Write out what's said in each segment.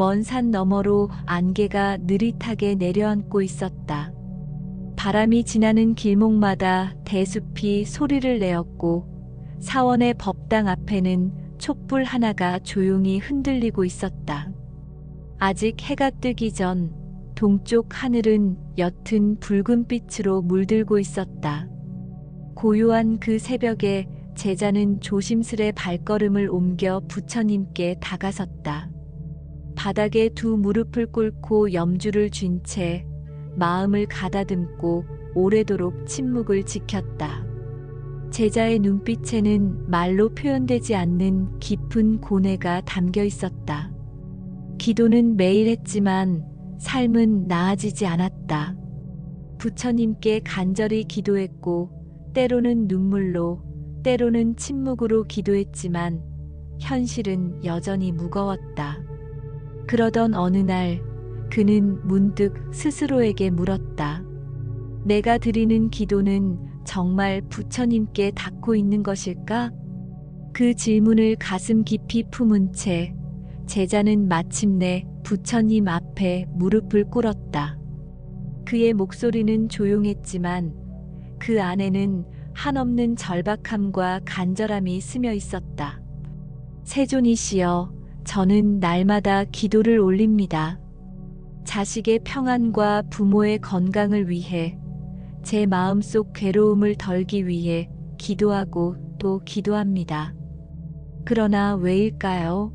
먼 산 너머로 안개가 느릿하게 내려앉고 있었다. 바람이 지나는 길목마다 대숲이 소리를 내었고 사원의 법당 앞에는 촛불 하나가 조용히 흔들리고 있었다. 아직 해가 뜨기 전 동쪽 하늘은 옅은 붉은 빛으로 물들고 있었다. 고요한 그 새벽에 제자는 조심스레 발걸음을 옮겨 부처님께 다가섰다. 바닥에 두 무릎을 꿇고 염주를 쥔 채 마음을 가다듬고 오래도록 침묵을 지켰다. 제자의 눈빛에는 말로 표현되지 않는 깊은 고뇌가 담겨 있었다. 기도는 매일 했지만 삶은 나아지지 않았다. 부처님께 간절히 기도했고 때로는 눈물로, 때로는 침묵으로 기도했지만 현실은 여전히 무거웠다. 그러던 어느 날 그는 문득 스스로에게 물었다. 내가 드리는 기도는 정말 부처님께 닿고 있는 것일까? 그 질문을 가슴 깊이 품은 채 제자는 마침내 부처님 앞에 무릎을 꿇었다. 그의 목소리는 조용했지만 그 안에는 한없는 절박함과 간절함이 스며 있었다. 세존이시여, 저는 날마다 기도를 올립니다. 자식의 평안과 부모의 건강을 위해, 제 마음속 괴로움을 덜기 위해 기도하고 또 기도합니다. 그러나 왜일까요?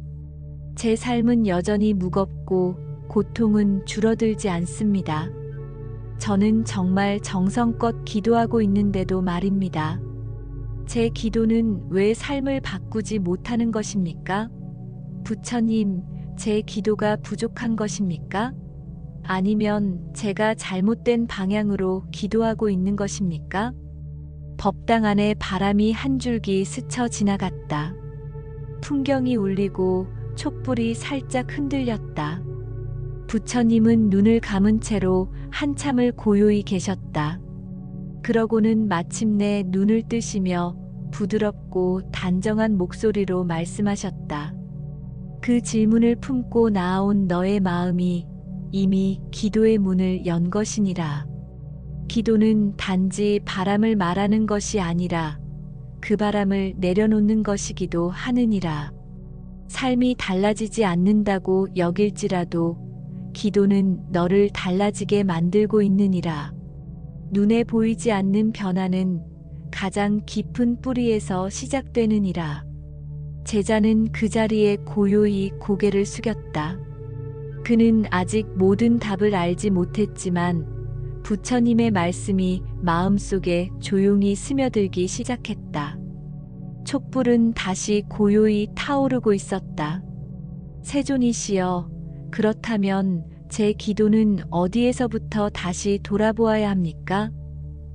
제 삶은 여전히 무겁고 고통은 줄어들지 않습니다. 저는 정말 정성껏 기도하고 있는데도 말입니다. 제 기도는 왜 삶을 바꾸지 못하는 것입니까? 부처님, 제 기도가 부족한 것입니까? 아니면 제가 잘못된 방향으로 기도하고 있는 것입니까? 법당 안에 바람이 한 줄기 스쳐 지나갔다. 풍경이 울리고 촛불이 살짝 흔들렸다. 부처님은 눈을 감은 채로 한참을 고요히 계셨다. 그러고는 마침내 눈을 뜨시며 부드럽고 단정한 목소리로 말씀하셨다. 그 질문을 품고 나아온 너의 마음이 이미 기도의 문을 연 것이니라. 기도는 단지 바람을 말하는 것이 아니라 그 바람을 내려놓는 것이기도 하느니라. 삶이 달라지지 않는다고 여길지라도 기도는 너를 달라지게 만들고 있느니라. 눈에 보이지 않는 변화는 가장 깊은 뿌리에서 시작되느니라. 제자는 그 자리에 고요히 고개를 숙였다. 그는 아직 모든 답을 알지 못했지만 부처님의 말씀이 마음속에 조용히 스며들기 시작했다. 촛불은 다시 고요히 타오르고 있었다. 세존이시여, 그렇다면 제 기도는 어디에서부터 다시 돌아보아야 합니까?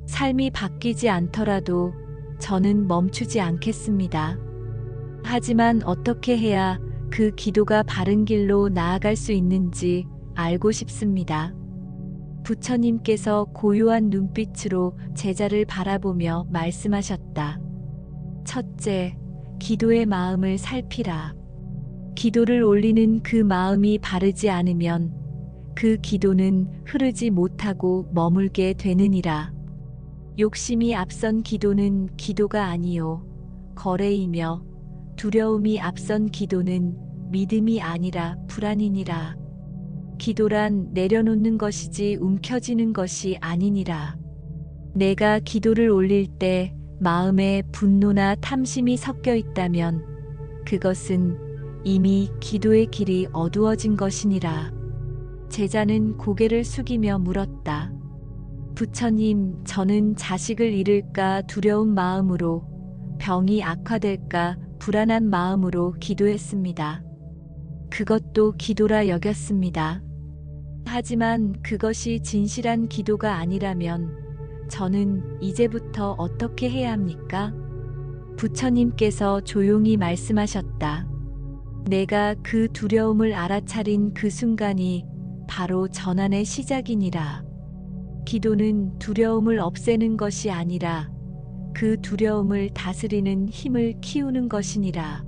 삶이 바뀌지 않더라도 저는 멈추지 않겠습니다. 하지만 어떻게 해야 그 기도가 바른 길로 나아갈 수 있는지 알고 싶습니다. 부처님께서 고요한 눈빛으로 제자를 바라보며 말씀하셨다. 첫째, 기도의 마음을 살피라. 기도를 올리는 그 마음이 바르지 않으면 그 기도는 흐르지 못하고 머물게 되느니라. 욕심이 앞선 기도는 기도가 아니요 거래이며 두려움이 앞선 기도는 믿음이 아니라 불안이니라. 기도란 내려놓는 것이지 움켜쥐는 것이 아니니라. 내가 기도를 올릴 때 마음에 분노나 탐심이 섞여 있다면 그것은 이미 기도의 길이 어두워진 것이니라. 제자는 고개를 숙이며 물었다. 부처님, 저는 자식을 잃을까 두려운 마음으로, 병이 악화될까 불안한 마음으로 기도했습니다. 그것도 기도라 여겼습니다. 하지만 그것이 진실한 기도가 아니라면 저는 이제부터 어떻게 해야 합니까? 부처님께서 조용히 말씀하셨다. 내가 그 두려움을 알아차린 그 순간이 바로 전환의 시작이니라. 기도는 두려움을 없애는 것이 아니라 그 두려움을 다스리는 힘을 키우는 것이니라.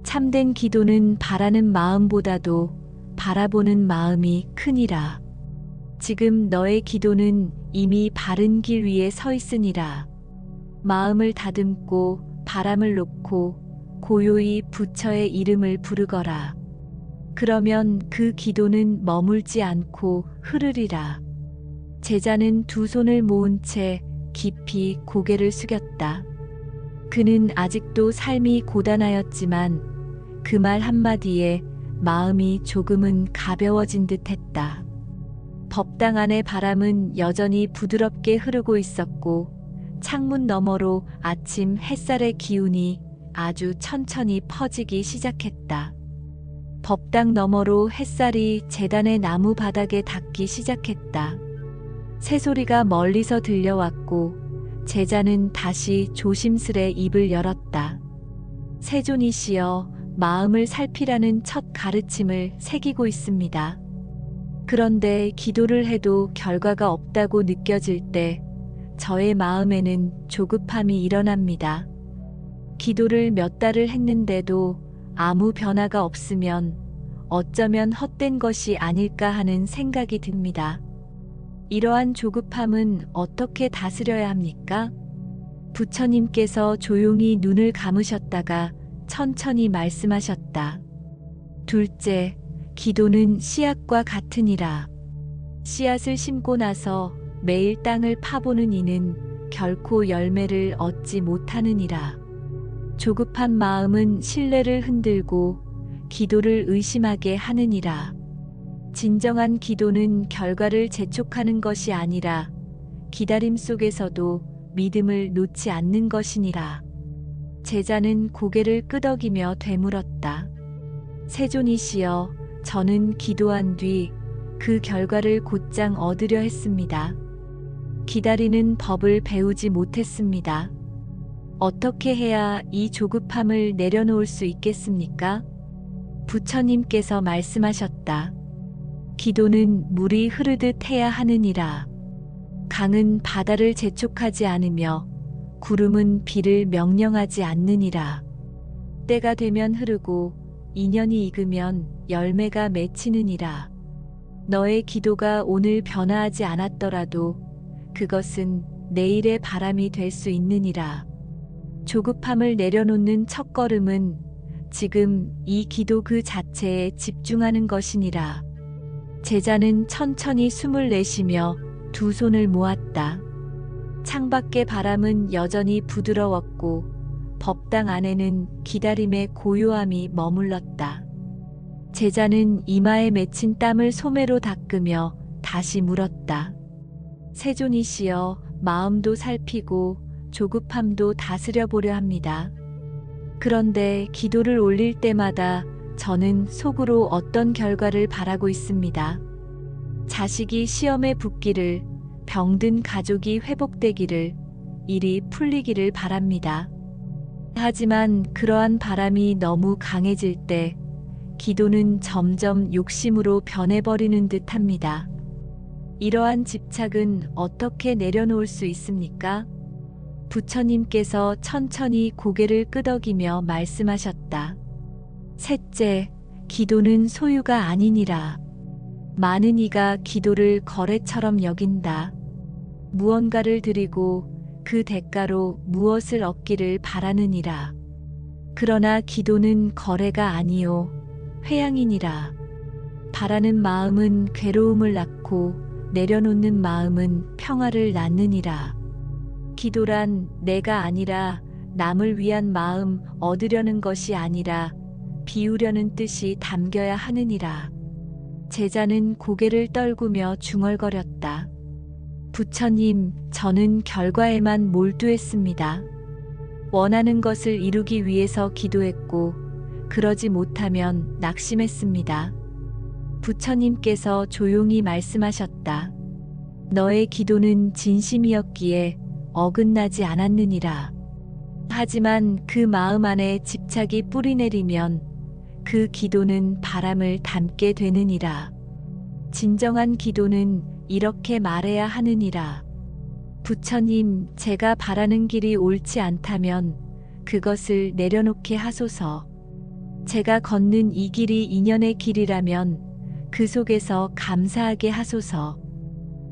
참된 기도는 바라는 마음보다도 바라보는 마음이 크니라. 지금 너의 기도는 이미 바른 길 위에 서 있으니라. 마음을 다듬고 바람을 놓고 고요히 부처의 이름을 부르거라. 그러면 그 기도는 머물지 않고 흐르리라. 제자는 두 손을 모은 채 깊이 고개를 숙였다. 그는 아직도 삶이 고단하였지만 그 말 한마디에 마음이 조금은 가벼워진 듯 했다. 법당 안의 바람은 여전히 부드럽게 흐르고 있었고 창문 너머로 아침 햇살의 기운이 아주 천천히 퍼지기 시작했다. 법당 너머로 햇살이 제단의 나무 바닥에 닿기 시작했다. 새소리가 멀리서 들려왔고 제자는 다시 조심스레 입을 열었다. 세존이시여, 마음을 살피라는 첫 가르침을 새기고 있습니다. 그런데 기도를 해도 결과가 없다고 느껴질 때 저의 마음에는 조급함이 일어납니다. 기도를 몇 달을 했는데도 아무 변화가 없으면 어쩌면 헛된 것이 아닐까 하는 생각이 듭니다. 이러한 조급함은 어떻게 다스려야 합니까? 부처님께서 조용히 눈을 감으셨다가 천천히 말씀하셨다. 둘째, 기도는 씨앗과 같으니라. 씨앗을 심고 나서 매일 땅을 파보는 이는 결코 열매를 얻지 못하느니라. 조급한 마음은 신뢰를 흔들고 기도를 의심하게 하느니라. 진정한 기도는 결과를 재촉하는 것이 아니라 기다림 속에서도 믿음을 놓지 않는 것이니라. 제자는 고개를 끄덕이며 되물었다. 세존이시여, 저는 기도한 뒤 그 결과를 곧장 얻으려 했습니다. 기다리는 법을 배우지 못했습니다. 어떻게 해야 이 조급함을 내려놓을 수 있겠습니까? 부처님께서 말씀하셨다. 기도는 물이 흐르듯 해야 하느니라. 강은 바다를 재촉하지 않으며 구름은 비를 명령하지 않느니라. 때가 되면 흐르고 인연이 익으면 열매가 맺히느니라. 너의 기도가 오늘 변화하지 않았더라도 그것은 내일의 바람이 될 수 있느니라. 조급함을 내려놓는 첫걸음은 지금 이 기도 그 자체에 집중하는 것이니라. 제자는 천천히 숨을 내쉬며 두 손을 모았다. 창밖의 바람은 여전히 부드러웠고 법당 안에는 기다림의 고요함이 머물렀다. 제자는 이마에 맺힌 땀을 소매로 닦으며 다시 물었다. 세존이시여, 마음도 살피고 조급함도 다스려 보려 합니다. 그런데 기도를 올릴 때마다 저는 속으로 어떤 결과를 바라고 있습니다. 자식이 시험에 붙기를, 병든 가족이 회복되기를, 일이 풀리기를 바랍니다. 하지만 그러한 바람이 너무 강해질 때 기도는 점점 욕심으로 변해버리는 듯합니다. 이러한 집착은 어떻게 내려놓을 수 있습니까? 부처님께서 천천히 고개를 끄덕이며 말씀하셨다. 셋째, 기도는 소유가 아니니라. 많은 이가 기도를 거래처럼 여긴다. 무언가를 드리고 그 대가로 무엇을 얻기를 바라느니라. 그러나 기도는 거래가 아니요 회양이니라. 바라는 마음은 괴로움을 낳고 내려놓는 마음은 평화를 낳느니라. 기도란 내가 아니라 남을 위한 마음 얻으려는 것이 아니라 비우려는 뜻이 담겨야 하느니라. 제자는 고개를 떨구며 중얼거렸다. 부처님, 저는 결과에만 몰두했습니다. 원하는 것을 이루기 위해서 기도했고 그러지 못하면 낙심했습니다. 부처님께서 조용히 말씀하셨다. 너의 기도는 진심이었기에 어긋나지 않았느니라. 하지만 그 마음 안에 집착이 뿌리내리면 그 기도는 바람을 담게 되느니라. 진정한 기도는 이렇게 말해야 하느니라. 부처님, 제가 바라는 길이 옳지 않다면 그것을 내려놓게 하소서. 제가 걷는 이 길이 인연의 길이라면 그 속에서 감사하게 하소서.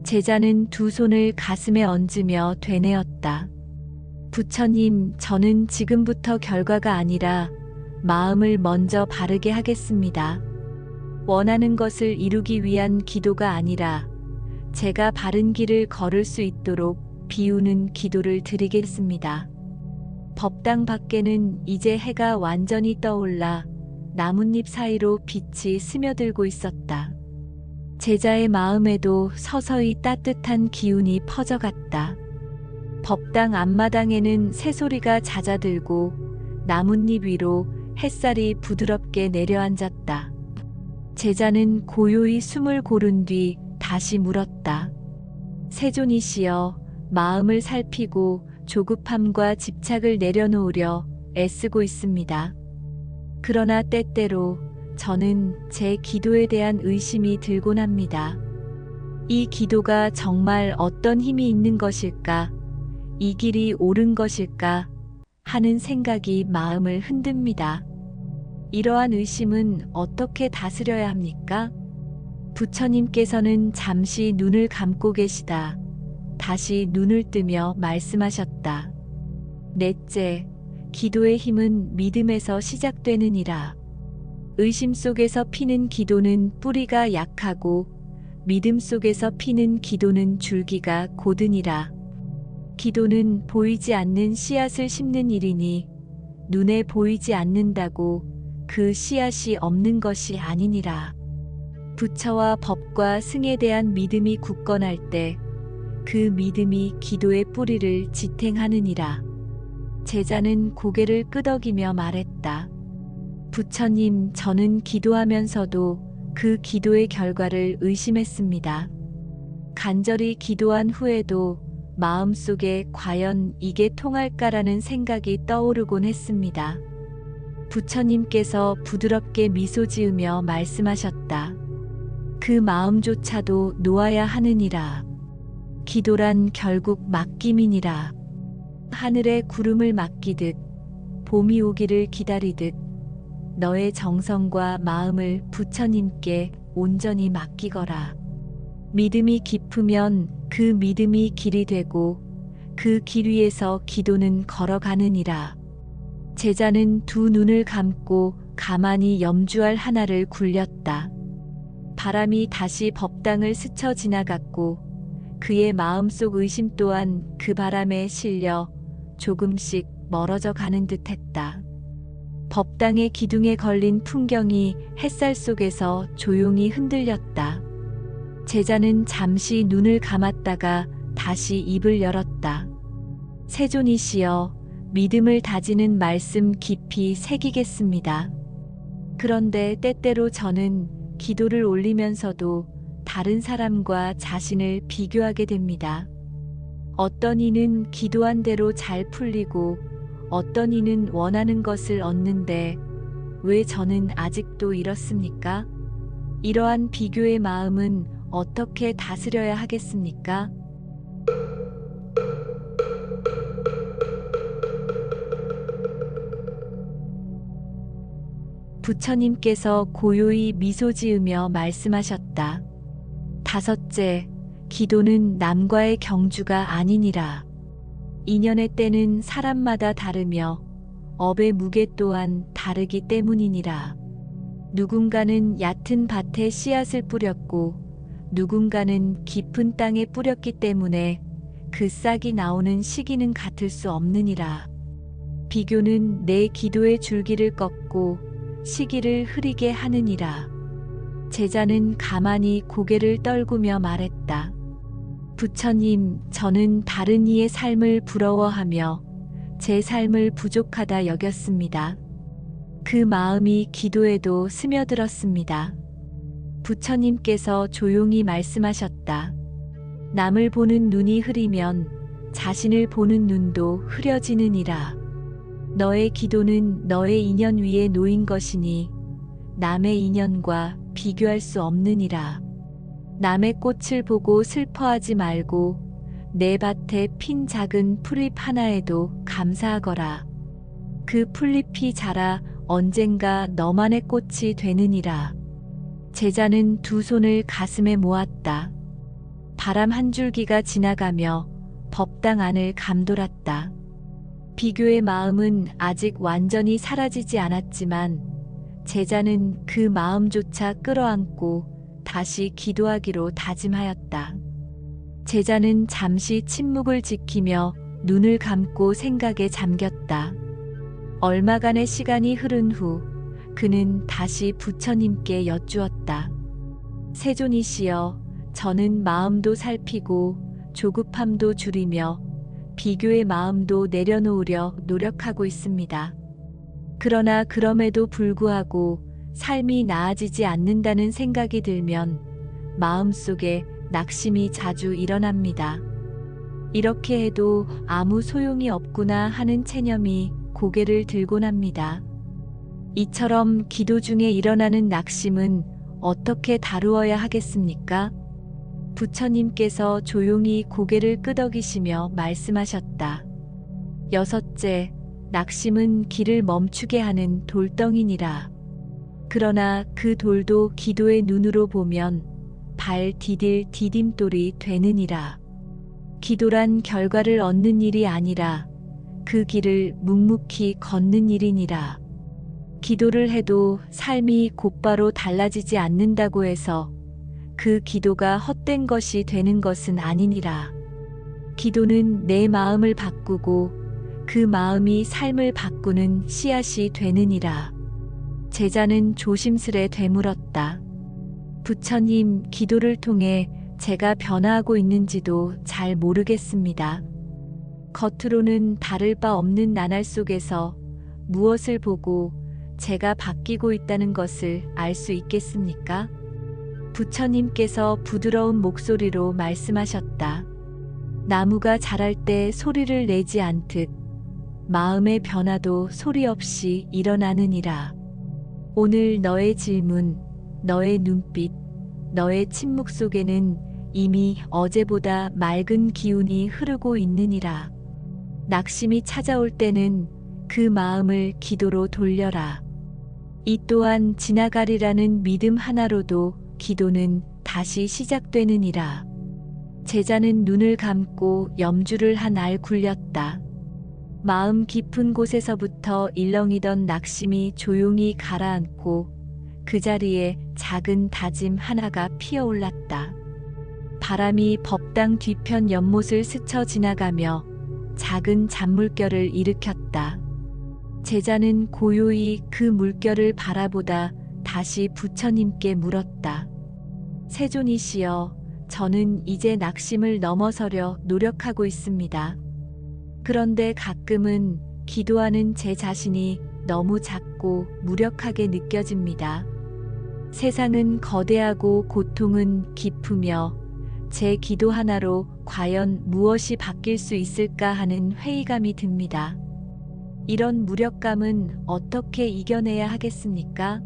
제자는 두 손을 가슴에 얹으며 되뇌었다. 부처님, 저는 지금부터 결과가 아니라 마음을 먼저 바르게 하겠습니다. 원하는 것을 이루기 위한 기도가 아니라 제가 바른 길을 걸을 수 있도록 비우는 기도를 드리겠습니다. 법당 밖에는 이제 해가 완전히 떠올라 나뭇잎 사이로 빛이 스며들고 있었다. 제자의 마음에도 서서히 따뜻한 기운이 퍼져갔다. 법당 앞마당에는 새소리가 잦아들고 나뭇잎 위로 햇살이 부드럽게 내려앉았다. 제자는 고요히 숨을 고른 뒤 다시 물었다. 세존이시여, 마음을 살피고 조급함과 집착을 내려놓으려 애쓰고 있습니다. 그러나 때때로 저는 제 기도에 대한 의심이 들곤 합니다. 이 기도가 정말 어떤 힘이 있는 것일까? 이 길이 옳은 것일까? 하는 생각이 마음을 흔듭니다. 이러한 의심은 어떻게 다스려야 합니까? 부처님께서는 잠시 눈을 감고 계시다 다시 눈을 뜨며 말씀하셨다. 넷째, 기도의 힘은 믿음에서 시작되느니라. 의심 속에서 피는 기도는 뿌리가 약하고 믿음 속에서 피는 기도는 줄기가 고드니라. 기도는 보이지 않는 씨앗을 심는 일이니 눈에 보이지 않는다고 그 씨앗이 없는 것이 아니니라. 부처와 법과 승에 대한 믿음이 굳건할 때 그 믿음이 기도의 뿌리를 지탱하느니라. 제자는 고개를 끄덕이며 말했다. 부처님, 저는 기도하면서도 그 기도의 결과를 의심했습니다. 간절히 기도한 후에도 마음속에 과연 이게 통할까라는 생각이 떠오르곤 했습니다. 부처님께서 부드럽게 미소 지으며 말씀하셨다. 그 마음조차도 놓아야 하느니라. 기도란 결국 맡김이니라. 하늘에 구름을 맡기듯 봄이 오기를 기다리듯 너의 정성과 마음을 부처님께 온전히 맡기거라. 믿음이 깊으면 그 믿음이 길이 되고 그 길 위에서 기도는 걸어가느니라. 제자는 두 눈을 감고 가만히 염주알 하나를 굴렸다. 바람이 다시 법당을 스쳐 지나갔고 그의 마음속 의심 또한 그 바람에 실려 조금씩 멀어져 가는 듯 했다. 법당의 기둥에 걸린 풍경이 햇살 속에서 조용히 흔들렸다. 제자는 잠시 눈을 감았다가 다시 입을 열었다. 세존이시여, 믿음을 다지는 말씀 깊이 새기겠습니다. 그런데 때때로 저는 기도를 올리면서도 다른 사람과 자신을 비교하게 됩니다. 어떤 이는 기도한 대로 잘 풀리고 어떤 이는 원하는 것을 얻는데 왜 저는 아직도 이렇습니까? 이러한 비교의 마음은 어떻게 다스려야 하겠습니까? 부처님께서 고요히 미소 지으며 말씀하셨다. 다섯째, 기도는 남과의 경주가 아니니라. 인연의 때는 사람마다 다르며 업의 무게 또한 다르기 때문이니라. 누군가는 얕은 밭에 씨앗을 뿌렸고 누군가는 깊은 땅에 뿌렸기 때문에 그 싹이 나오는 시기는 같을 수 없느니라. 비교는 내 기도의 줄기를 꺾고 시기를 흐리게 하느니라. 제자는 가만히 고개를 떨구며 말했다. 부처님, 저는 다른 이의 삶을 부러워하며 제 삶을 부족하다 여겼습니다. 그 마음이 기도에도 스며들었습니다. 부처님께서 조용히 말씀하셨다. 남을 보는 눈이 흐리면 자신을 보는 눈도 흐려지느니라. 너의 기도는 너의 인연 위에 놓인 것이니 남의 인연과 비교할 수 없느니라. 남의 꽃을 보고 슬퍼하지 말고 내 밭에 핀 작은 풀잎 하나에도 감사하거라. 그 풀잎이 자라 언젠가 너만의 꽃이 되느니라. 제자는 두 손을 가슴에 모았다. 바람 한 줄기가 지나가며 법당 안을 감돌았다. 비교의 마음은 아직 완전히 사라지지 않았지만 제자는 그 마음조차 끌어안고 다시 기도하기로 다짐하였다. 제자는 잠시 침묵을 지키며 눈을 감고 생각에 잠겼다. 얼마간의 시간이 흐른 후 그는 다시 부처님께 여쭈었다. 세존이시여, 저는 마음도 살피고 조급함도 줄이며 비교의 마음도 내려놓으려 노력하고 있습니다. 그러나 그럼에도 불구하고 삶이 나아지지 않는다는 생각이 들면 마음속에 낙심이 자주 일어납니다. 이렇게 해도 아무 소용이 없구나 하는 체념이 고개를 들곤 합니다. 이처럼 기도 중에 일어나는 낙심은 어떻게 다루어야 하겠습니까? 부처님께서 조용히 고개를 끄덕이시며 말씀하셨다. 여섯째, 낙심은 길을 멈추게 하는 돌덩이니라. 그러나 그 돌도 기도의 눈으로 보면 발 디딜 디딤돌이 되느니라. 기도란 결과를 얻는 일이 아니라 그 길을 묵묵히 걷는 일이니라. 기도를 해도 삶이 곧바로 달라지지 않는다고 해서 그 기도가 헛된 것이 되는 것은 아니니라. 기도는 내 마음을 바꾸고 그 마음이 삶을 바꾸는 씨앗이 되느니라. 제자는 조심스레 되물었다. 부처님, 기도를 통해 제가 변화하고 있는지도 잘 모르겠습니다. 겉으로는 다를 바 없는 나날 속에서 무엇을 보고 제가 바뀌고 있다는 것을 알 수 있겠습니까? 부처님께서 부드러운 목소리로 말씀하셨다. 나무가 자랄 때 소리를 내지 않듯 마음의 변화도 소리 없이 일어나느니라. 오늘 너의 질문, 너의 눈빛, 너의 침묵 속에는 이미 어제보다 맑은 기운이 흐르고 있느니라. 낙심이 찾아올 때는 그 마음을 기도로 돌려라. 이 또한 지나가리라는 믿음 하나로도 기도는 다시 시작되느니라. 제자는 눈을 감고 염주를 한 알 굴렸다. 마음 깊은 곳에서부터 일렁이던 낙심이 조용히 가라앉고 그 자리에 작은 다짐 하나가 피어올랐다. 바람이 법당 뒤편 연못을 스쳐 지나가며 작은 잔물결을 일으켰다. 제자는 고요히 그 물결을 바라보다 다시 부처님께 물었다. 세존이시여, 저는 이제 낙심을 넘어서려 노력하고 있습니다. 그런데 가끔은 기도하는 제 자신이 너무 작고 무력하게 느껴집니다. 세상은 거대하고 고통은 깊으며 제 기도 하나로 과연 무엇이 바뀔 수 있을까 하는 회의감이 듭니다. 이런 무력감은 어떻게 이겨내야 하겠습니까?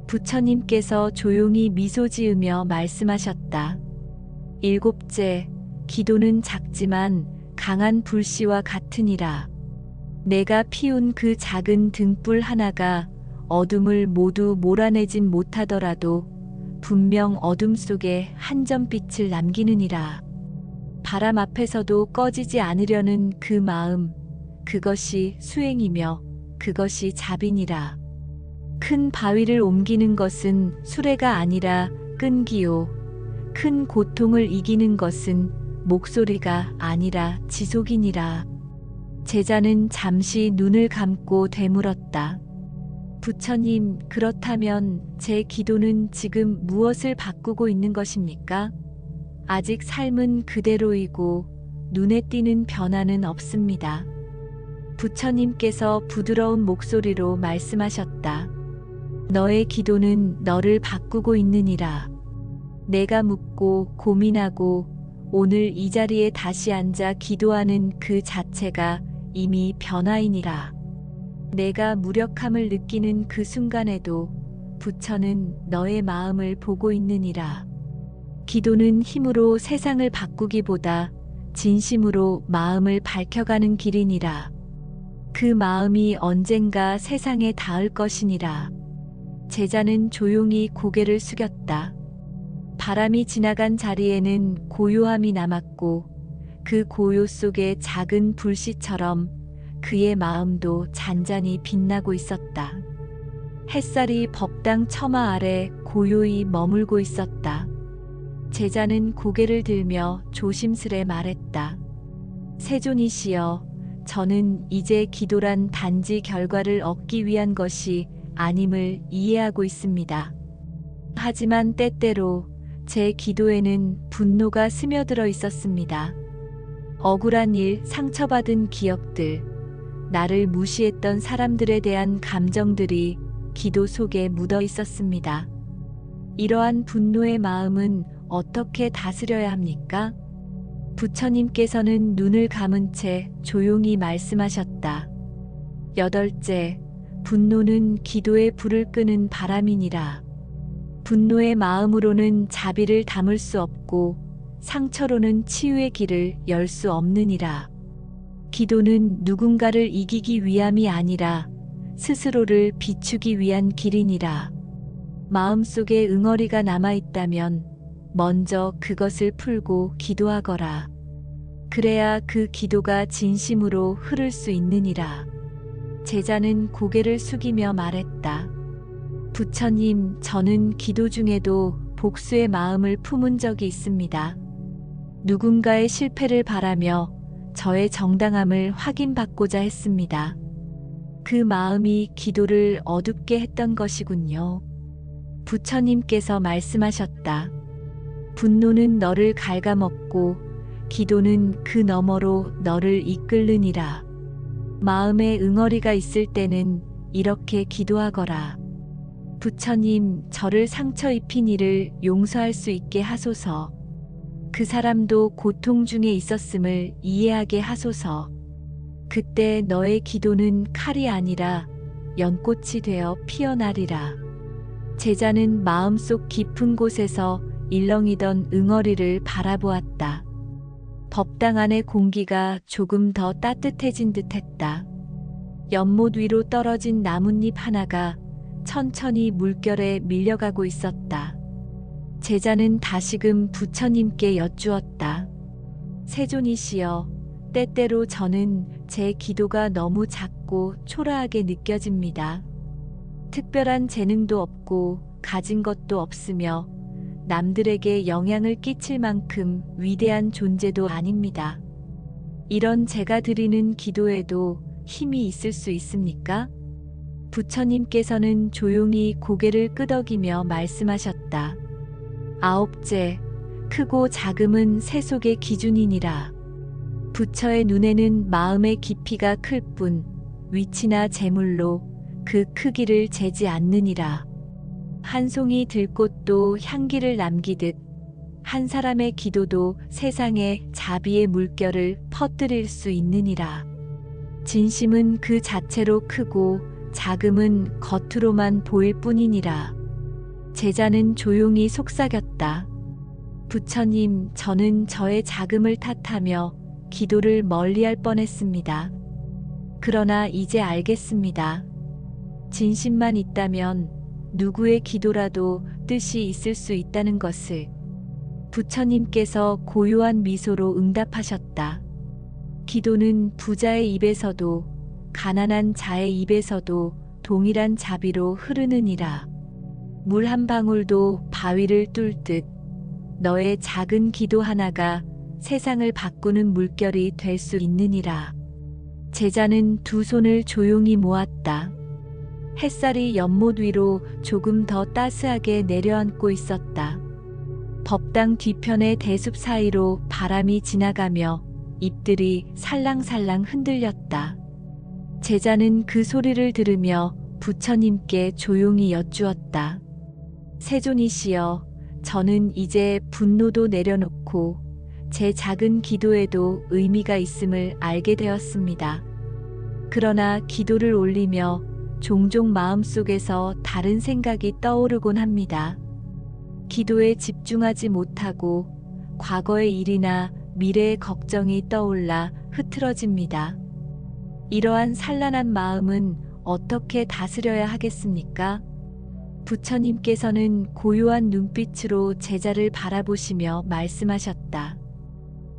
부처님께서 조용히 미소 지으며 말씀하셨다. 일곱째, 기도는 작지만 강한 불씨와 같으니라. 내가 피운 그 작은 등불 하나가 어둠을 모두 몰아내진 못하더라도 분명 어둠 속에 한 점 빛을 남기느니라. 바람 앞에서도 꺼지지 않으려는 그 마음, 그것이 수행이며 그것이 자비니라. 큰 바위를 옮기는 것은 수레가 아니라 끈기요. 큰 고통을 이기는 것은 목소리가 아니라 지속이니라. 제자는 잠시 눈을 감고 되물었다. 부처님, 그렇다면 제 기도는 지금 무엇을 바꾸고 있는 것입니까? 아직 삶은 그대로이고 눈에 띄는 변화는 없습니다. 부처님께서 부드러운 목소리로 말씀하셨다. 너의 기도는 너를 바꾸고 있느니라. 내가 묻고 고민하고 오늘 이 자리에 다시 앉아 기도하는 그 자체가 이미 변화이니라. 내가 무력함을 느끼는 그 순간에도 부처는 너의 마음을 보고 있느니라. 기도는 힘으로 세상을 바꾸기보다 진심으로 마음을 밝혀가는 길이니라. 그 마음이 언젠가 세상에 닿을 것이니라. 제자는 조용히 고개를 숙였다. 바람이 지나간 자리에는 고요함이 남았고 그 고요 속에 작은 불씨처럼 그의 마음도 잔잔히 빛나고 있었다. 햇살이 법당 처마 아래 고요히 머물고 있었다. 제자는 고개를 들며 조심스레 말했다. 세존이시여, 저는 이제 기도란 단지 결과를 얻기 위한 것이 아님을 이해하고 있습니다. 하지만 때때로 제 기도에는 분노가 스며들어 있었습니다. 억울한 일, 상처받은 기억들, 나를 무시했던 사람들에 대한 감정들이 기도 속에 묻어 있었습니다. 이러한 분노의 마음은 어떻게 다스려야 합니까? 부처님께서는 눈을 감은 채 조용히 말씀하셨다. 여덟째, 분노는 기도의 불을 끄는 바람이니라. 분노의 마음으로는 자비를 담을 수 없고 상처로는 치유의 길을 열 수 없느니라. 기도는 누군가를 이기기 위함이 아니라 스스로를 비추기 위한 길이니라. 마음속에 응어리가 남아있다면 먼저 그것을 풀고 기도하거라. 그래야 그 기도가 진심으로 흐를 수 있느니라. 제자는 고개를 숙이며 말했다. 부처님, 저는 기도 중에도 복수의 마음을 품은 적이 있습니다. 누군가의 실패를 바라며 저의 정당함을 확인받고자 했습니다. 그 마음이 기도를 어둡게 했던 것이군요. 부처님께서 말씀하셨다. 분노는 너를 갉아먹고 기도는 그 너머로 너를 이끌느니라. 마음에 응어리가 있을 때는 이렇게 기도하거라. 부처님, 저를 상처 입힌 이를 용서할 수 있게 하소서. 그 사람도 고통 중에 있었음을 이해하게 하소서. 그때 너의 기도는 칼이 아니라 연꽃이 되어 피어나리라. 제자는 마음속 깊은 곳에서 일렁이던 응어리를 바라보았다. 법당 안의 공기가 조금 더 따뜻해진 듯했다. 연못 위로 떨어진 나뭇잎 하나가 천천히 물결에 밀려가고 있었다. 제자는 다시금 부처님께 여쭈었다. 세존이시여, 때때로 저는 제 기도가 너무 작고 초라하게 느껴집니다. 특별한 재능도 없고 가진 것도 없으며 남들에게 영향을 끼칠 만큼 위대한 존재도 아닙니다. 이런 제가 드리는 기도에도 힘이 있을 수 있습니까? 부처님께서는 조용히 고개를 끄덕이며 말씀하셨다. 아홉째, 크고 작음은 세속의 기준이니라. 부처의 눈에는 마음의 깊이가 클 뿐 위치나 재물로 그 크기를 재지 않느니라. 한 송이 들꽃도 향기를 남기듯 한 사람의 기도도 세상에 자비의 물결을 퍼뜨릴 수 있느니라. 진심은 그 자체로 크고 작음은 겉으로만 보일 뿐이니라. 제자는 조용히 속삭였다. 부처님, 저는 저의 작음을 탓하며 기도를 멀리할 뻔했습니다. 그러나 이제 알겠습니다. 진심만 있다면 누구의 기도라도 뜻이 있을 수 있다는 것을. 부처님께서 고요한 미소로 응답하셨다. 기도는 부자의 입에서도 가난한 자의 입에서도 동일한 자비로 흐르느니라. 물 한 방울도 바위를 뚫듯 너의 작은 기도 하나가 세상을 바꾸는 물결이 될 수 있느니라. 제자는 두 손을 조용히 모았다. 햇살이 연못 위로 조금 더 따스하게 내려앉고 있었다. 법당 뒤편의 대숲 사이로 바람이 지나가며 잎들이 살랑살랑 흔들렸다. 제자는 그 소리를 들으며 부처님께 조용히 여쭈었다. 세존이시여, 저는 이제 분노도 내려놓고 제 작은 기도에도 의미가 있음을 알게 되었습니다. 그러나 기도를 올리며 종종 마음속에서 다른 생각이 떠오르곤 합니다. 기도에 집중하지 못하고 과거의 일이나 미래의 걱정이 떠올라 흐트러집니다. 이러한 산란한 마음은 어떻게 다스려야 하겠습니까? 부처님께서는 고요한 눈빛으로 제자를 바라보시며 말씀하셨다.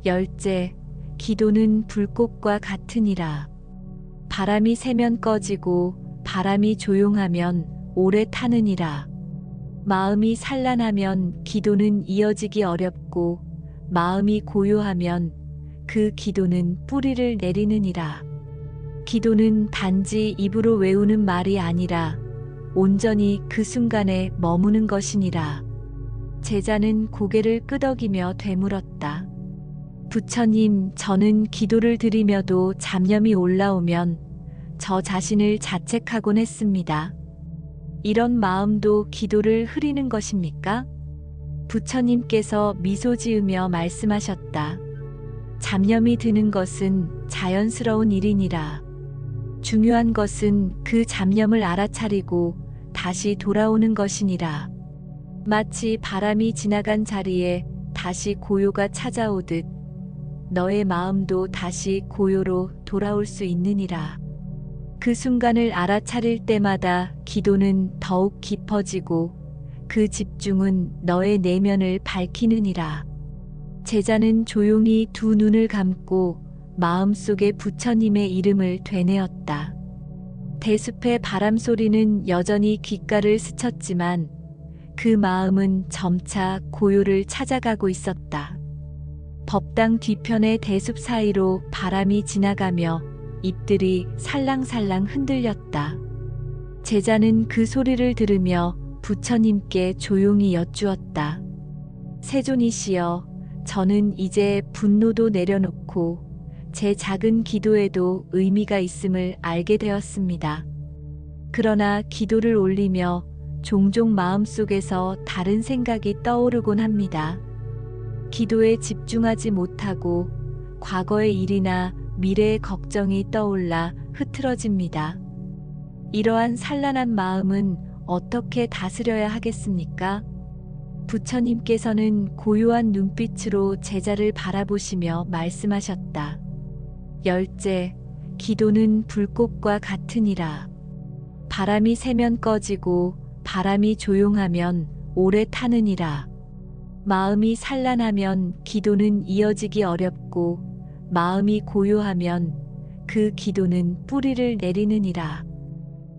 열째, 기도는 불꽃과 같으니라. 바람이 세면 꺼지고 바람이 조용하면 오래 타느니라. 마음이 산란하면 기도는 이어지기 어렵고 마음이 고요하면 그 기도는 뿌리를 내리느니라. 기도는 단지 입으로 외우는 말이 아니라 온전히 그 순간에 머무는 것이니라. 제자는 고개를 끄덕이며 되물었다. 부처님, 저는 기도를 드리며도 잡념이 올라오면 저 자신을 자책하곤 했습니다. 이런 마음도 기도를 흐리는 것입니까? 부처님께서 미소 지으며 말씀하셨다. 잡념이 드는 것은 자연스러운 일이니라. 중요한 것은 그 잡념을 알아차리고 다시 돌아오는 것이니라. 마치 바람이 지나간 자리에 다시 고요가 찾아오듯 너의 마음도 다시 고요로 돌아올 수 있느니라. 그 순간을 알아차릴 때마다 기도는 더욱 깊어지고 그 집중은 너의 내면을 밝히느니라. 제자는 조용히 두 눈을 감고 마음속에 부처님의 이름을 되뇌었다. 대숲의 바람 소리는 여전히 귓가를 스쳤지만 그 마음은 점차 고요를 찾아가고 있었다. 법당 뒤편의 대숲 사이로 바람이 지나가며 잎들이 살랑살랑 흔들렸다. 제자는 그 소리를 들으며 부처님께 조용히 여쭈었다. 세존이시여, 저는 이제 분노도 내려놓고 제 작은 기도에도 의미가 있음을 알게 되었습니다. 그러나 기도를 올리며 종종 마음속에서 다른 생각이 떠오르곤 합니다. 기도에 집중하지 못하고 과거의 일이나 미래의 걱정이 떠올라 흐트러집니다. 이러한 산란한 마음은 어떻게 다스려야 하겠습니까? 부처님께서는 고요한 눈빛으로 제자를 바라보시며 말씀하셨다. 열째, 기도는 불꽃과 같으니라. 바람이 세면 꺼지고 바람이 조용하면 오래 타느니라. 마음이 산란하면 기도는 이어지기 어렵고 마음이 고요하면 그 기도는 뿌리를 내리느니라.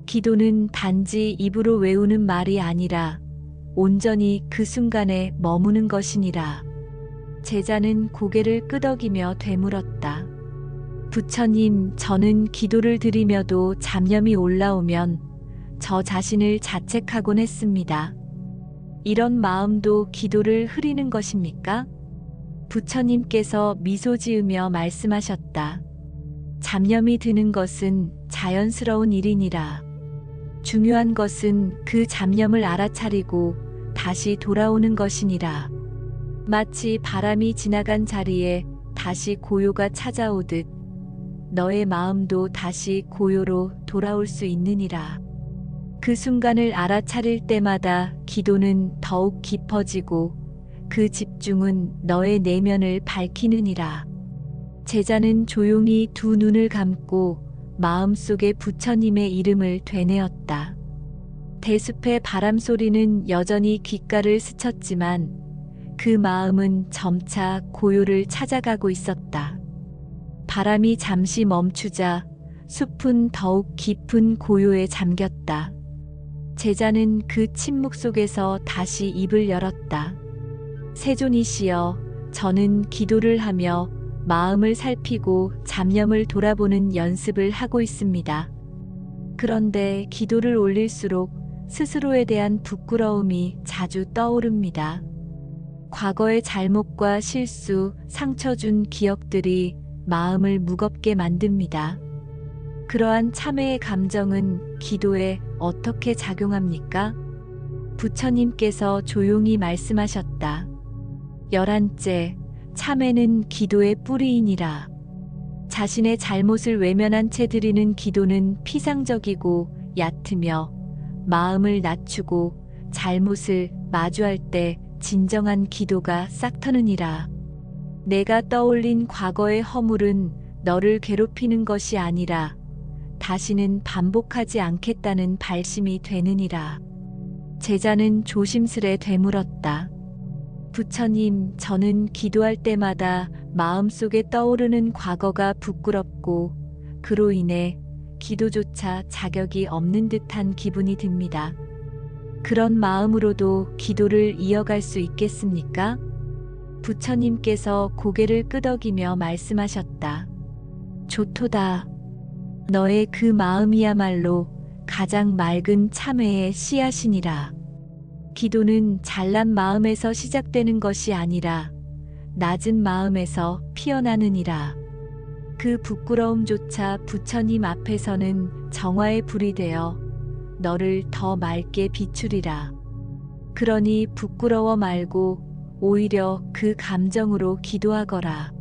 기도는 단지 입으로 외우는 말이 아니라 온전히 그 순간에 머무는 것이니라. 제자는 고개를 끄덕이며 되물었다. 부처님, 저는 기도를 드리며도 잡념이 올라오면 저 자신을 자책하곤 했습니다. 이런 마음도 기도를 흐리는 것입니까? 부처님께서 미소 지으며 말씀하셨다. 잡념이 드는 것은 자연스러운 일이니라. 중요한 것은 그 잡념을 알아차리고 다시 돌아오는 것이니라. 마치 바람이 지나간 자리에 다시 고요가 찾아오듯 너의 마음도 다시 고요로 돌아올 수 있느니라. 그 순간을 알아차릴 때마다 기도는 더욱 깊어지고 그 집중은 너의 내면을 밝히느니라. 제자는 조용히 두 눈을 감고 마음속에 부처님의 이름을 되뇌었다. 대숲의 바람 소리는 여전히 귓가를 스쳤지만 그 마음은 점차 고요를 찾아가고 있었다. 바람이 잠시 멈추자 숲은 더욱 깊은 고요에 잠겼다. 제자는 그 침묵 속에서 다시 입을 열었다. 세존이시여, 저는 기도를 하며 마음을 살피고 잡념을 돌아보는 연습을 하고 있습니다. 그런데 기도를 올릴수록 스스로에 대한 부끄러움이 자주 떠오릅니다. 과거의 잘못과 실수, 상처 준 기억들이 마음을 무겁게 만듭니다. 그러한 참회의 감정은 기도에 어떻게 작용합니까? 부처님께서 조용히 말씀하셨다. 열한째, 참회는 기도의 뿌리이니라. 자신의 잘못을 외면한 채 드리는 기도는 피상적이고 얕으며 마음을 낮추고 잘못을 마주할 때 진정한 기도가 싹트느니라. 내가 떠올린 과거의 허물은 너를 괴롭히는 것이 아니라 다시는 반복하지 않겠다는 발심이 되느니라. 제자는 조심스레 되물었다. 부처님, 저는 기도할 때마다 마음속에 떠오르는 과거가 부끄럽고 그로 인해 기도조차 자격이 없는 듯한 기분이 듭니다. 그런 마음으로도 기도를 이어갈 수 있겠습니까? 부처님께서 고개를 끄덕이며 말씀하셨다. 좋도다. 너의 그 마음이야말로 가장 맑은 참회의 씨앗이니라. 기도는 잘난 마음에서 시작되는 것이 아니라 낮은 마음에서 피어나느니라. 그 부끄러움조차 부처님 앞에서는 정화의 불이 되어 너를 더 맑게 비추리라. 그러니 부끄러워 말고 오히려 그 감정으로 기도하거라.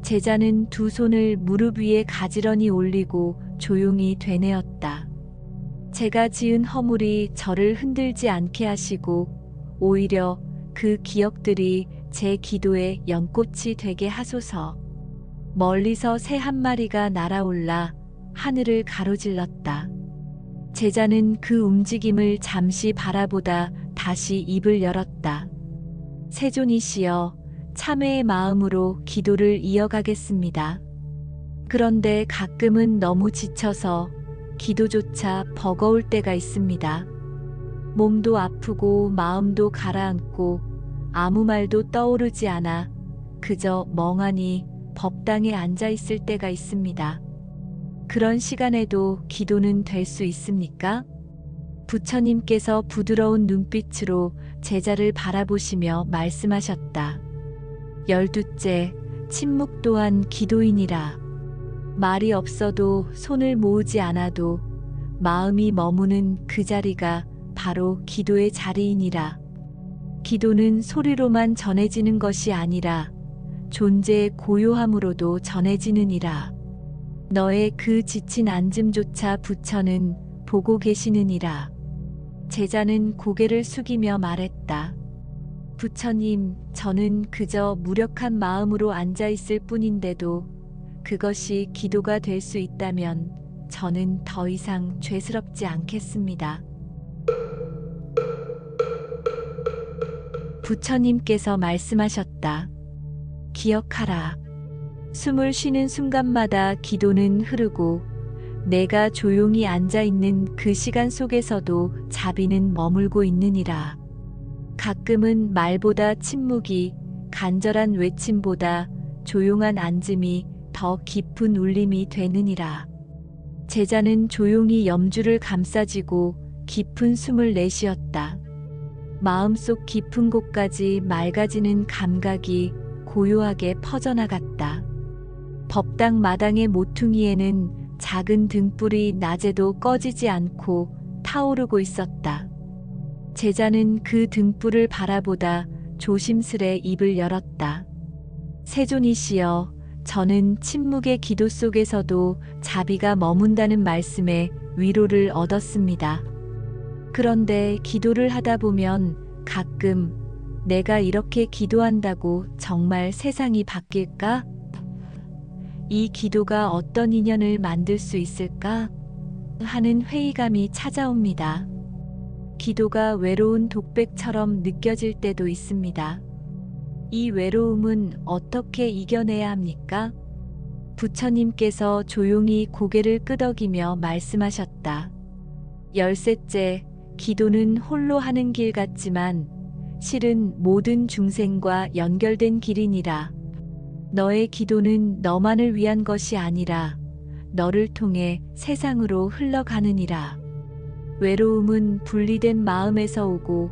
제자는 두 손을 무릎 위에 가지런히 올리고 조용히 되뇌었다. 제가 지은 허물이 저를 흔들지 않게 하시고 오히려 그 기억들이 제 기도의 연꽃이 되게 하소서. 멀리서 새 한 마리가 날아올라 하늘을 가로질렀다. 제자는 그 움직임을 잠시 바라보다 다시 입을 열었다. 세존이시여, 참회의 마음으로 기도를 이어가겠습니다. 그런데 가끔은 너무 지쳐서 기도조차 버거울 때가 있습니다. 몸도 아프고 마음도 가라앉고 아무 말도 떠오르지 않아 그저 멍하니 법당에 앉아 있을 때가 있습니다. 그런 시간에도 기도는 될 수 있습니까? 부처님께서 부드러운 눈빛으로 제자를 바라보시며 말씀하셨다. 12째, 침묵 또한 기도이니라. 말이 없어도 손을 모으지 않아도 마음이 머무는 그 자리가 바로 기도의 자리이니라. 기도는 소리로만 전해지는 것이 아니라 존재의 고요함으로도 전해지느니라. 너의 그 지친 앉음조차 부처는 보고 계시느니라. 제자는 고개를 숙이며 말했다. 부처님, 저는 그저 무력한 마음으로 앉아 있을 뿐인데도 그것이 기도가 될 수 있다면 저는 더 이상 죄스럽지 않겠습니다. 부처님께서 말씀하셨다. 기억하라. 숨을 쉬는 순간마다 기도는 흐르고 내가 조용히 앉아 있는 그 시간 속에서도 자비는 머물고 있느니라. 가끔은 말보다 침묵이, 간절한 외침보다 조용한 앉음이 더 깊은 울림이 되느니라. 제자는 조용히 염주를 감싸쥐고 깊은 숨을 내쉬었다. 마음속 깊은 곳까지 맑아지는 감각이 고요하게 퍼져나갔다. 법당 마당의 모퉁이에는 작은 등불이 낮에도 꺼지지 않고 타오르고 있었다. 제자는 그 등불을 바라보다 조심스레 입을 열었다. 세존이시여, 저는 침묵의 기도 속에서도 자비가 머문다는 말씀에 위로를 얻었습니다. 그런데 기도를 하다 보면 가끔 내가 이렇게 기도한다고 정말 세상이 바뀔까? 이 기도가 어떤 인연을 만들 수 있을까? 하는 회의감이 찾아옵니다. 기도가 외로운 독백처럼 느껴질 때도 있습니다. 이 외로움은 어떻게 이겨내야 합니까? 부처님께서 조용히 고개를 끄덕이며 말씀하셨다. 13째, 기도는 홀로 하는 길 같지만 실은 모든 중생과 연결된 길이니라. 너의 기도는 너만을 위한 것이 아니라 너를 통해 세상으로 흘러가느니라. 외로움은 분리된 마음에서 오고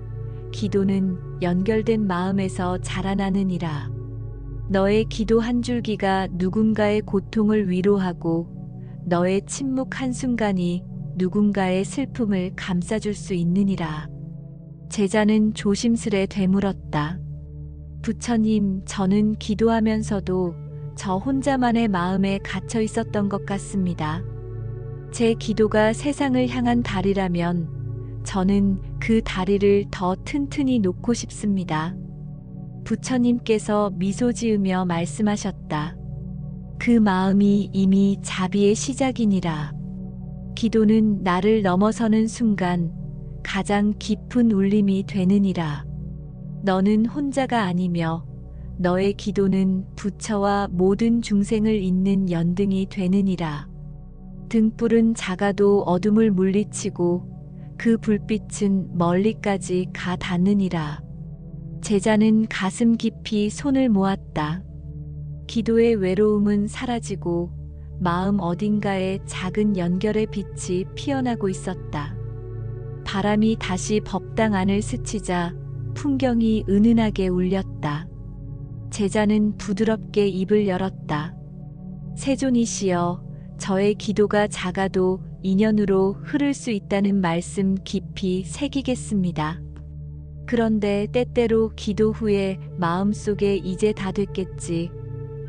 기도는 연결된 마음에서 자라나느니라. 너의 기도 한 줄기가 누군가의 고통을 위로하고 너의 침묵 한순간이 누군가의 슬픔을 감싸줄 수 있느니라. 제자는 조심스레 되물었다. 부처님, 저는 기도하면서도 저 혼자만의 마음에 갇혀 있었던 것 같습니다. 제 기도가 세상을 향한 다리라면 저는 그 다리를 더 튼튼히 놓고 싶습니다. 부처님께서 미소 지으며 말씀하셨다. 그 마음이 이미 자비의 시작이니라. 기도는 나를 넘어서는 순간 가장 깊은 울림이 되느니라. 너는 혼자가 아니며 너의 기도는 부처와 모든 중생을 잇는 연등이 되느니라. 등불은 작아도 어둠을 물리치고 그 불빛은 멀리까지 가 닿느니라. 제자는 가슴 깊이 손을 모았다. 기도의 외로움은 사라지고 마음 어딘가에 작은 연결의 빛이 피어나고 있었다. 바람이 다시 법당 안을 스치자 풍경이 은은하게 울렸다. 제자는 부드럽게 입을 열었다. 세존이시여, 저의 기도가 작아도 인연으로 흐를 수 있다는 말씀 깊이 새기겠습니다. 그런데 때때로 기도 후에 마음속에 이제 다 됐겠지,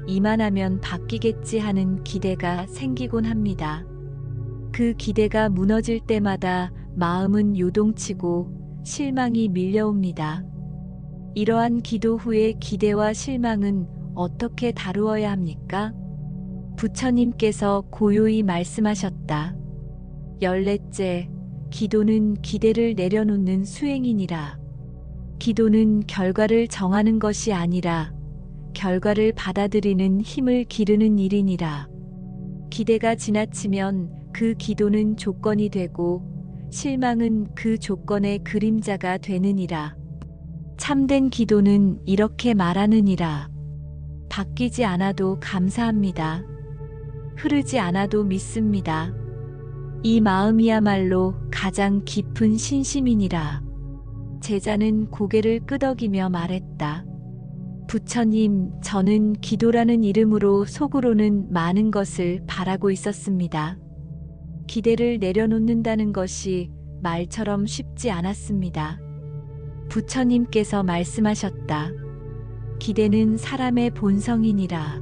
이만하면 바뀌겠지 하는 기대가 생기곤 합니다. 그 기대가 무너질 때마다 마음은 요동치고 실망이 밀려옵니다. 이러한 기도 후의 기대와 실망은 어떻게 다루어야 합니까? 부처님께서 고요히 말씀하셨다. 14째, 기도는 기대를 내려놓는 수행이니라. 기도는 결과를 정하는 것이 아니라 결과를 받아들이는 힘을 기르는 일이니라. 기대가 지나치면 그 기도는 조건이 되고 실망은 그 조건의 그림자가 되느니라. 참된 기도는 이렇게 말하느니라. 바뀌지 않아도 감사합니다. 흐르지 않아도 믿습니다. 이 마음이야말로 가장 깊은 신심이니라. 제자는 고개를 끄덕이며 말했다. 부처님, 저는 기도라는 이름으로 속으로는 많은 것을 바라고 있었습니다. 기대를 내려놓는다는 것이 말처럼 쉽지 않았습니다. 부처님께서 말씀하셨다. 기대는 사람의 본성이니라.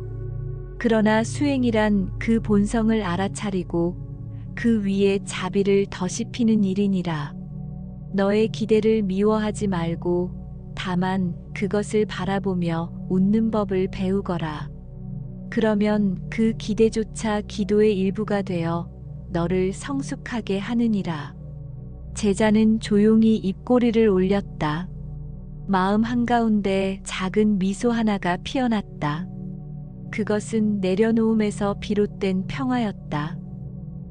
그러나 수행이란 그 본성을 알아차리고 그 위에 자비를 더시피는 일이니라. 너의 기대를 미워하지 말고 다만 그것을 바라보며 웃는 법을 배우거라. 그러면 그 기대조차 기도의 일부가 되어 너를 성숙하게 하느니라. 제자는 조용히 입꼬리를 올렸다. 마음 한가운데 작은 미소 하나가 피어났다. 그것은 내려놓음에서 비롯된 평화였다.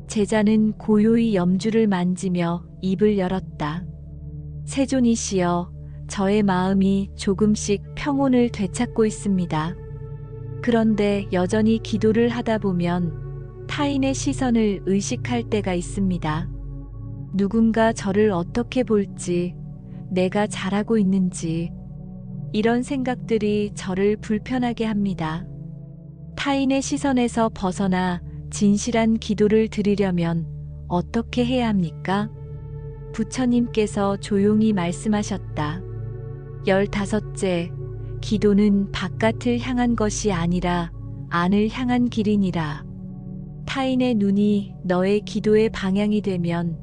제자는 고요히 염주를 만지며 입을 열었다. 세존이시여, 저의 마음이 조금씩 평온을 되찾고 있습니다. 그런데 여전히 기도를 하다 보면 타인의 시선을 의식할 때가 있습니다. 누군가 저를 어떻게 볼지, 내가 잘하고 있는지, 이런 생각들이 저를 불편하게 합니다. 타인의 시선에서 벗어나 진실한 기도를 드리려면 어떻게 해야 합니까? 부처님께서 조용히 말씀하셨다. 15째, 기도는 바깥을 향한 것이 아니라 안을 향한 길이니라. 타인의 눈이 너의 기도의 방향이 되면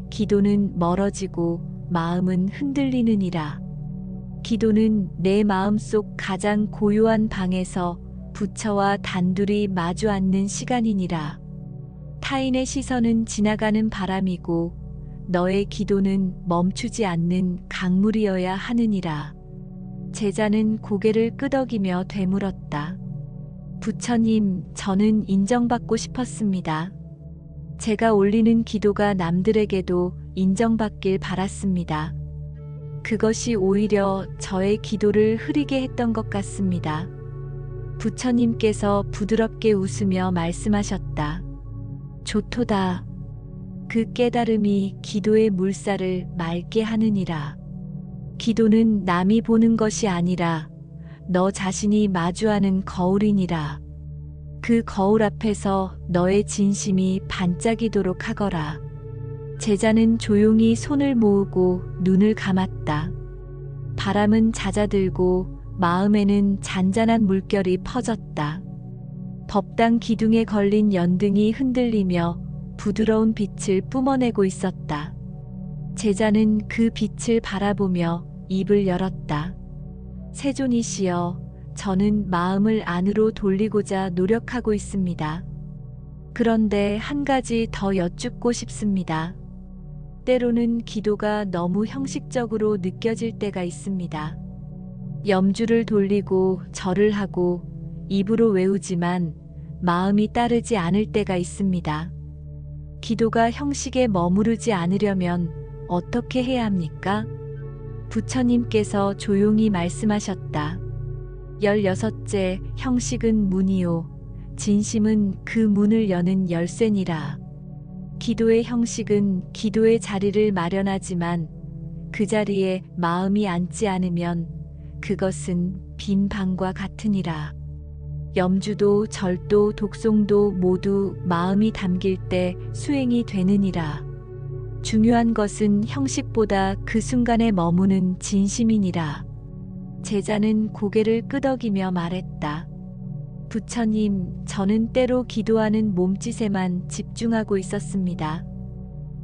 기도는 멀어지고 마음은 흔들리느니라. 기도는 내 마음속 가장 고요한 방에서 부처와 단둘이 마주 앉는 시간이니라. 타인의 시선은 지나가는 바람이고 너의 기도는 멈추지 않는 강물이어야 하느니라. 제자는 고개를 끄덕이며 되물었다. 부처님, 저는 인정받고 싶었습니다. 제가 올리는 기도가 남들에게도 인정받길 바랐습니다. 그것이 오히려 저의 기도를 흐리게 했던 것 같습니다. 부처님께서 부드럽게 웃으며 말씀하셨다. 좋도다. 그 깨달음이 기도의 물살을 맑게 하느니라. 기도는 남이 보는 것이 아니라 너 자신이 마주하는 거울이니라. 그 거울 앞에서 너의 진심이 반짝이도록 하거라. 제자는 조용히 손을 모으고 눈을 감았다. 바람은 잦아들고 마음에는 잔잔한 물결이 퍼졌다. 법당 기둥에 걸린 연등이 흔들리며 부드러운 빛을 뿜어내고 있었다. 제자는 그 빛을 바라보며 입을 열었다. 세존이시여, 저는 마음을 안으로 돌리고자 노력하고 있습니다. 그런데 한 가지 더 여쭙고 싶습니다. 때로는 기도가 너무 형식적으로 느껴질 때가 있습니다. 염주를 돌리고 절을 하고 입으로 외우지만 마음이 따르지 않을 때가 있습니다. 기도가 형식에 머무르지 않으려면 어떻게 해야 합니까? 부처님께서 조용히 말씀하셨다. 16째, 형식은 문이요. 진심은 그 문을 여는 열쇠니라. 기도의 형식은 기도의 자리를 마련하지만 그 자리에 마음이 앉지 않으면 그것은 빈 방과 같으니라. 염주도 절도 독송도 모두 마음이 담길 때 수행이 되느니라. 중요한 것은 형식보다 그 순간에 머무는 진심이니라. 제자는 고개를 끄덕이며 말했다. 부처님, 저는 때로 기도하는 몸짓에만 집중하고 있었습니다.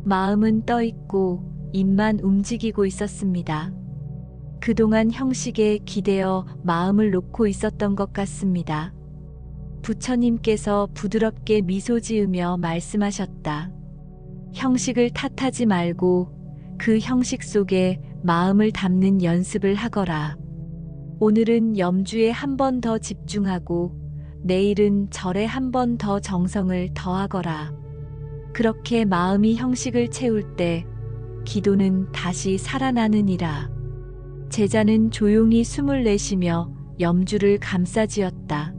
마음은 떠 있고 입만 움직이고 있었습니다. 그동안 형식에 기대어 마음을 놓고 있었던 것 같습니다. 부처님께서 부드럽게 미소 지으며 말씀하셨다. 형식을 탓하지 말고 그 형식 속에 마음을 담는 연습을 하거라. 오늘은 염주에 한 번 더 집중하고 내일은 절에 한 번 더 정성을 더하거라. 그렇게 마음이 형식을 채울 때 기도는 다시 살아나느니라. 제자는 조용히 숨을 내쉬며 염주를 감싸지었다.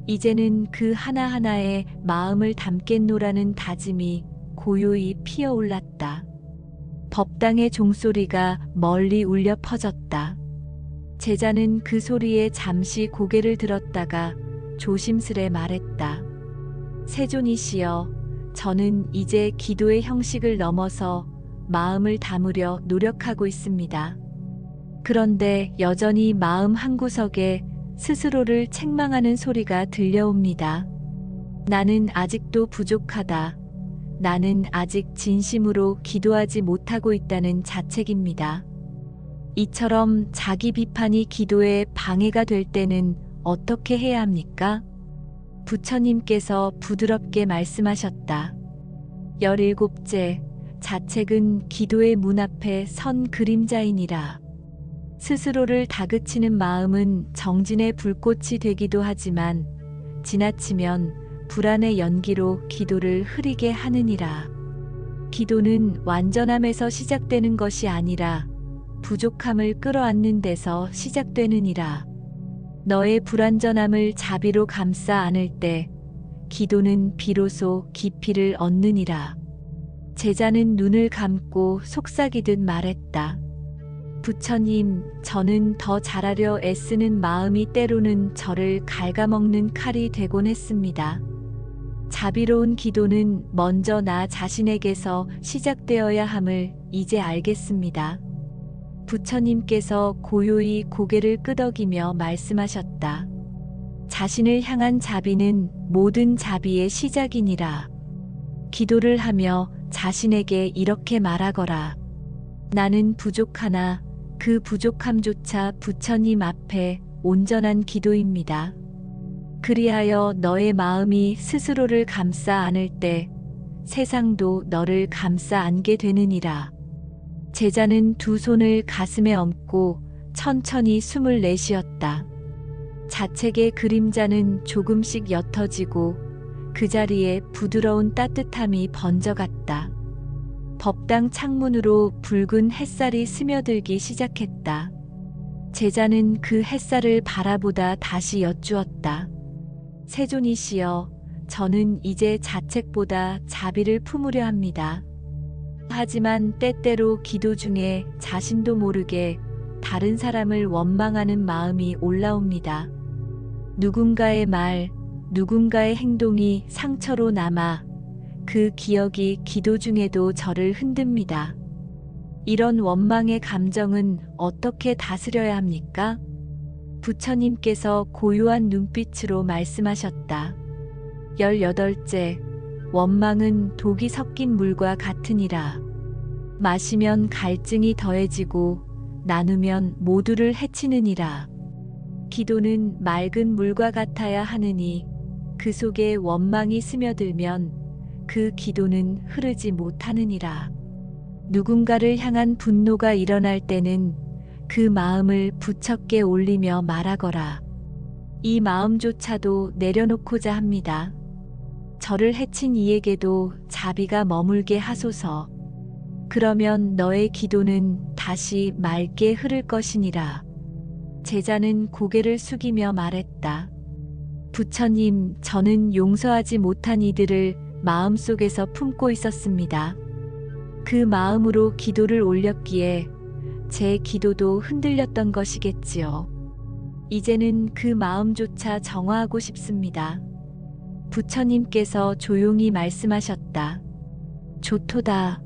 이제는 그 하나하나에 마음을 담겠노라는 다짐이 고요히 피어올랐다. 법당의 종소리가 멀리 울려 퍼졌다. 제자는 그 소리에 잠시 고개를 들었다가 조심스레 말했다. 세존이시여, 저는 이제 기도의 형식을 넘어서 마음을 담으려 노력하고 있습니다. 그런데 여전히 마음 한구석에 스스로를 책망하는 소리가 들려옵니다. 나는 아직도 부족하다. 나는 아직 진심으로 기도하지 못하고 있다는 자책입니다. 이처럼 자기 비판이 기도에 방해가 될 때는 어떻게 해야 합니까? 부처님께서 부드럽게 말씀하셨다. 17째, 자책은 기도의 문 앞에 선 그림자이니라. 스스로를 다그치는 마음은 정진의 불꽃이 되기도 하지만 지나치면 불안의 연기로 기도를 흐리게 하느니라. 기도는 완전함에서 시작되는 것이 아니라 부족함을 끌어안는 데서 시작되느니라. 너의 불완전함을 자비로 감싸 안을 때 기도는 비로소 깊이를 얻느니라. 제자는 눈을 감고 속삭이듯 말했다. 부처님, 저는 더 잘하려 애쓰는 마음이 때로는 저를 갉아먹는 칼이 되곤 했습니다. 자비로운 기도는 먼저 나 자신에게서 시작되어야 함을 이제 알겠습니다. 부처님께서 고요히 고개를 끄덕이며 말씀하셨다. 자신을 향한 자비는 모든 자비의 시작이니라. 기도를 하며 자신에게 이렇게 말하거라. 나는 부족하나 그 부족함조차 부처님 앞에 온전한 기도입니다. 그리하여 너의 마음이 스스로를 감싸 안을 때 세상도 너를 감싸 안게 되느니라. 제자는 두 손을 가슴에 얹고 천천히 숨을 내쉬었다. 자책의 그림자는 조금씩 옅어지고 그 자리에 부드러운 따뜻함이 번져갔다. 법당 창문으로 붉은 햇살이 스며들기 시작했다. 제자는 그 햇살을 바라보다 다시 여쭈었다. 세존이시여, 저는 이제 자책보다 자비를 품으려 합니다. 하지만 때때로 기도 중에 자신도 모르게 다른 사람을 원망하는 마음이 올라옵니다. 누군가의 말, 누군가의 행동이 상처로 남아 그 기억이 기도 중에도 저를 흔듭니다. 이런 원망의 감정은 어떻게 다스려야 합니까? 부처님께서 고요한 눈빛으로 말씀하셨다. 18째, 원망은 독이 섞인 물과 같으니라. 마시면 갈증이 더해지고 나누면 모두를 해치느니라. 기도는 맑은 물과 같아야 하느니 그 속에 원망이 스며들면 그 기도는 흐르지 못하느니라. 누군가를 향한 분노가 일어날 때는 그 마음을 부처께 올리며 말하거라. 이 마음조차도 내려놓고자 합니다. 저를 해친 이에게도 자비가 머물게 하소서. 그러면 너의 기도는 다시 맑게 흐를 것이니라. 제자는 고개를 숙이며 말했다. 부처님, 저는 용서하지 못한 이들을 마음속에서 품고 있었습니다. 그 마음으로 기도를 올렸기에 제 기도도 흔들렸던 것이겠지요. 이제는 그 마음조차 정화하고 싶습니다. 부처님께서 조용히 말씀하셨다. 좋도다.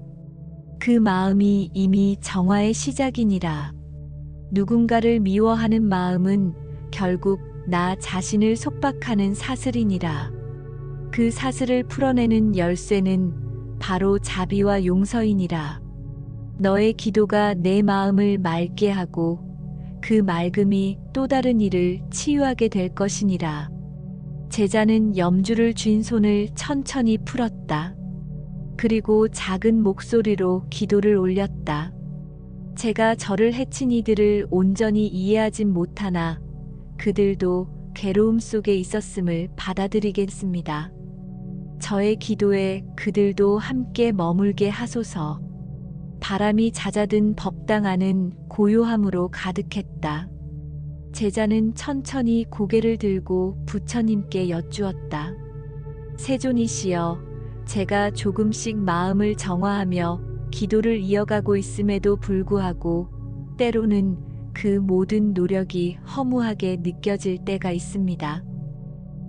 그 마음이 이미 정화의 시작이니라. 누군가를 미워하는 마음은 결국 나 자신을 속박하는 사슬이니라. 그 사슬을 풀어내는 열쇠는 바로 자비와 용서이니라. 너의 기도가 내 마음을 맑게 하고 그 맑음이 또 다른 이를 치유하게 될 것이니라. 제자는 염주를 쥔 손을 천천히 풀었다. 그리고 작은 목소리로 기도를 올렸다. 제가 저를 해친 이들을 온전히 이해하진 못하나 그들도 괴로움 속에 있었음을 받아들이겠습니다. 저의 기도에 그들도 함께 머물게 하소서. 바람이 잦아든 법당 안은 고요함으로 가득했다. 제자는 천천히 고개를 들고 부처님께 여쭈었다. 세존이시여, 제가 조금씩 마음을 정화하며 기도를 이어가고 있음에도 불구하고 때로는 그 모든 노력이 허무하게 느껴질 때가 있습니다.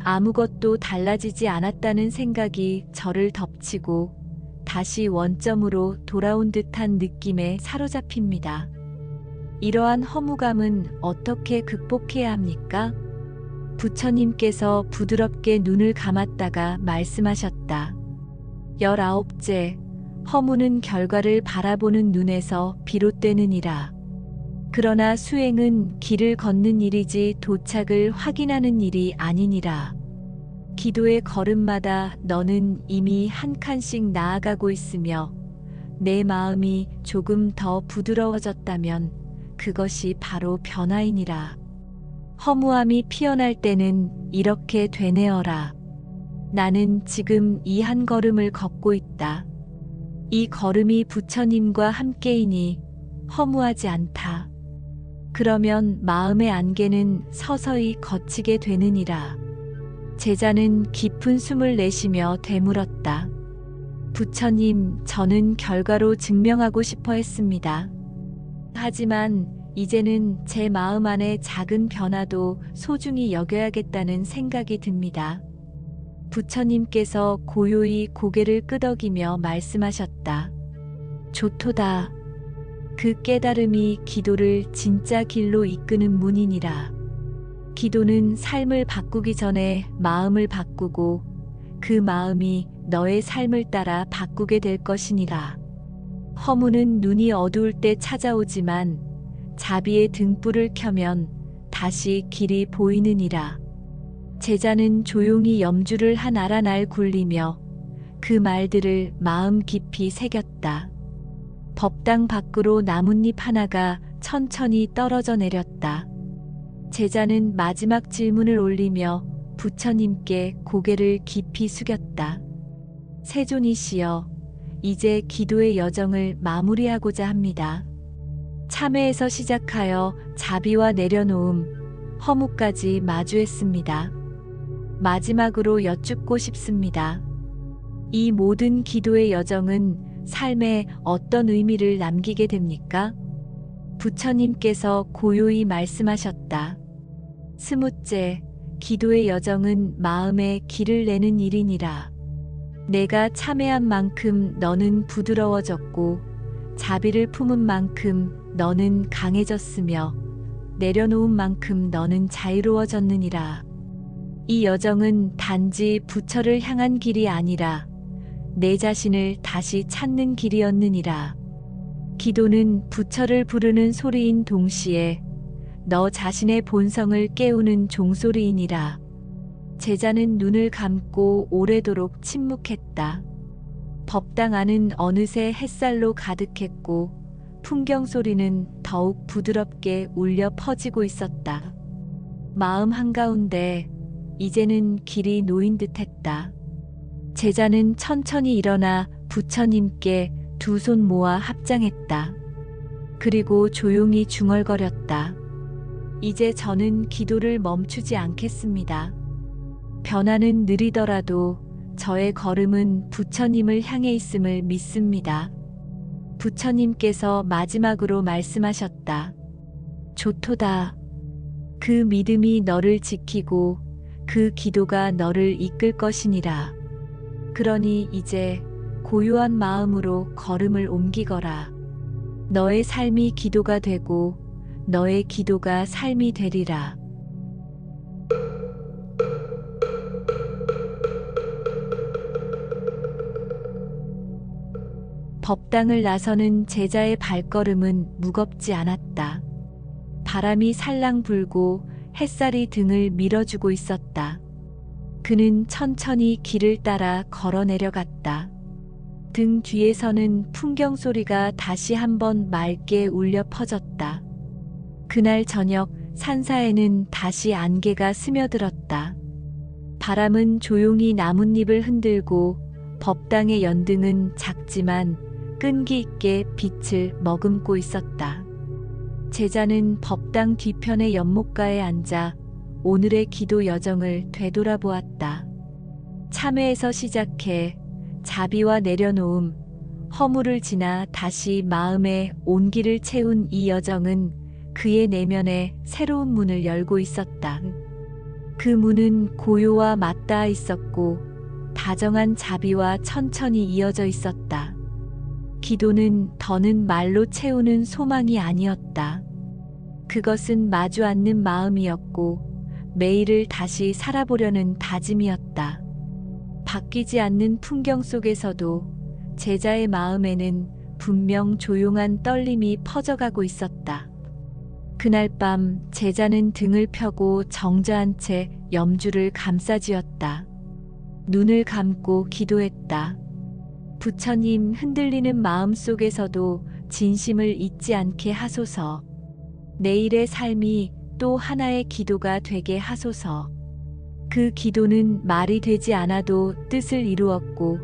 아무것도 달라지지 않았다는 생각이 저를 덮치고 다시 원점으로 돌아온 듯한 느낌에 사로잡힙니다. 이러한 허무감은 어떻게 극복해야 합니까? 부처님께서 부드럽게 눈을 감았다가 말씀하셨다. 19째, 허무는 결과를 바라보는 눈에서 비롯되느니라. 그러나 수행은 길을 걷는 일이지 도착을 확인하는 일이 아니니라. 기도의 걸음마다 너는 이미 한 칸씩 나아가고 있으며 내 마음이 조금 더 부드러워졌다면 그것이 바로 변화이니라. 허무함이 피어날 때는 이렇게 되뇌어라. 나는 지금 이 한 걸음을 걷고 있다. 이 걸음이 부처님과 함께이니 허무하지 않다. 그러면 마음의 안개는 서서히 걷히게 되느니라. 제자는 깊은 숨을 내쉬며 되물었다. 부처님, 저는 결과로 증명하고 싶어 했습니다. 하지만 이제는 제 마음 안의 작은 변화도 소중히 여겨야겠다는 생각이 듭니다. 부처님께서 고요히 고개를 끄덕이며 말씀하셨다. 좋도다. 그 깨달음이 기도를 진짜 길로 이끄는 문이니라. 기도는 삶을 바꾸기 전에 마음을 바꾸고 그 마음이 너의 삶을 따라 바꾸게 될 것이니라. 허무는 눈이 어두울 때 찾아오지만 자비의 등불을 켜면 다시 길이 보이느니라. 제자는 조용히 염주를 한 알아날 굴리며 그 말들을 마음 깊이 새겼다. 법당 밖으로 나뭇잎 하나가 천천히 떨어져 내렸다. 제자는 마지막 질문을 올리며 부처님께 고개를 깊이 숙였다. 세존이시여, 이제 기도의 여정을 마무리하고자 합니다. 참회에서 시작하여 자비와 내려놓음, 허무까지 마주했습니다. 마지막으로 여쭙고 싶습니다. 이 모든 기도의 여정은 삶에 어떤 의미를 남기게 됩니까? 부처님께서 고요히 말씀하셨다. 20째, 기도의 여정은 마음에 길을 내는 일이니라. 내가 참회한 만큼 너는 부드러워졌고 자비를 품은 만큼 너는 강해졌으며 내려놓은 만큼 너는 자유로워졌느니라. 이 여정은 단지 부처를 향한 길이 아니라 내 자신을 다시 찾는 길이었느니라. 기도는 부처를 부르는 소리인 동시에 너 자신의 본성을 깨우는 종소리이니라. 제자는 눈을 감고 오래도록 침묵했다. 법당 안은 어느새 햇살로 가득했고 풍경 소리는 더욱 부드럽게 울려 퍼지고 있었다. 마음 한가운데 이제는 길이 놓인 듯했다. 제자는 천천히 일어나 부처님께 두 손 모아 합장했다. 그리고 조용히 중얼거렸다. 이제 저는 기도를 멈추지 않겠습니다. 변화는 느리더라도 저의 걸음은 부처님을 향해 있음을 믿습니다. 부처님께서 마지막으로 말씀하셨다. 조토다. 그 믿음이 너를 지키고 그 기도가 너를 이끌 것이니라. 그러니 이제 고요한 마음으로 걸음을 옮기거라. 너의 삶이 기도가 되고 너의 기도가 삶이 되리라. 법당을 나서는 제자의 발걸음은 무겁지 않았다. 바람이 살랑 불고 햇살이 등을 밀어주고 있었다. 그는 천천히 길을 따라 걸어 내려갔다. 등 뒤에서는 풍경 소리가 다시 한번 맑게 울려 퍼졌다. 그날 저녁 산사에는 다시 안개가 스며들었다. 바람은 조용히 나뭇잎을 흔들고 법당의 연등은 작지만 끈기 있게 빛을 머금고 있었다. 제자는 법당 뒤편의 연못가에 앉아 오늘의 기도 여정을 되돌아보았다. 참회에서 시작해 자비와 내려놓음, 허물을 지나 다시 마음의 온기를 채운 이 여정은 그의 내면에 새로운 문을 열고 있었다. 그 문은 고요와 맞닿아 있었고 다정한 자비와 천천히 이어져 있었다. 기도는 더는 말로 채우는 소망이 아니었다. 그것은 마주 앉는 마음이었고 매일을 다시 살아보려는 다짐이었다. 바뀌지 않는 풍경 속에서도 제자의 마음에는 분명 조용한 떨림이 퍼져가고 있었다. 그날 밤 제자는 등을 펴고 정저한 채 염주를 감싸쥐었다. 눈을 감고 기도했다. 부처님, 흔들리는 마음 속에서도 진심을 잊지 않게 하소서. 내일의 삶이 또 하나의 기도가 되게 하소서. 그 기도는 말이 되지 않아도 뜻을 이루었고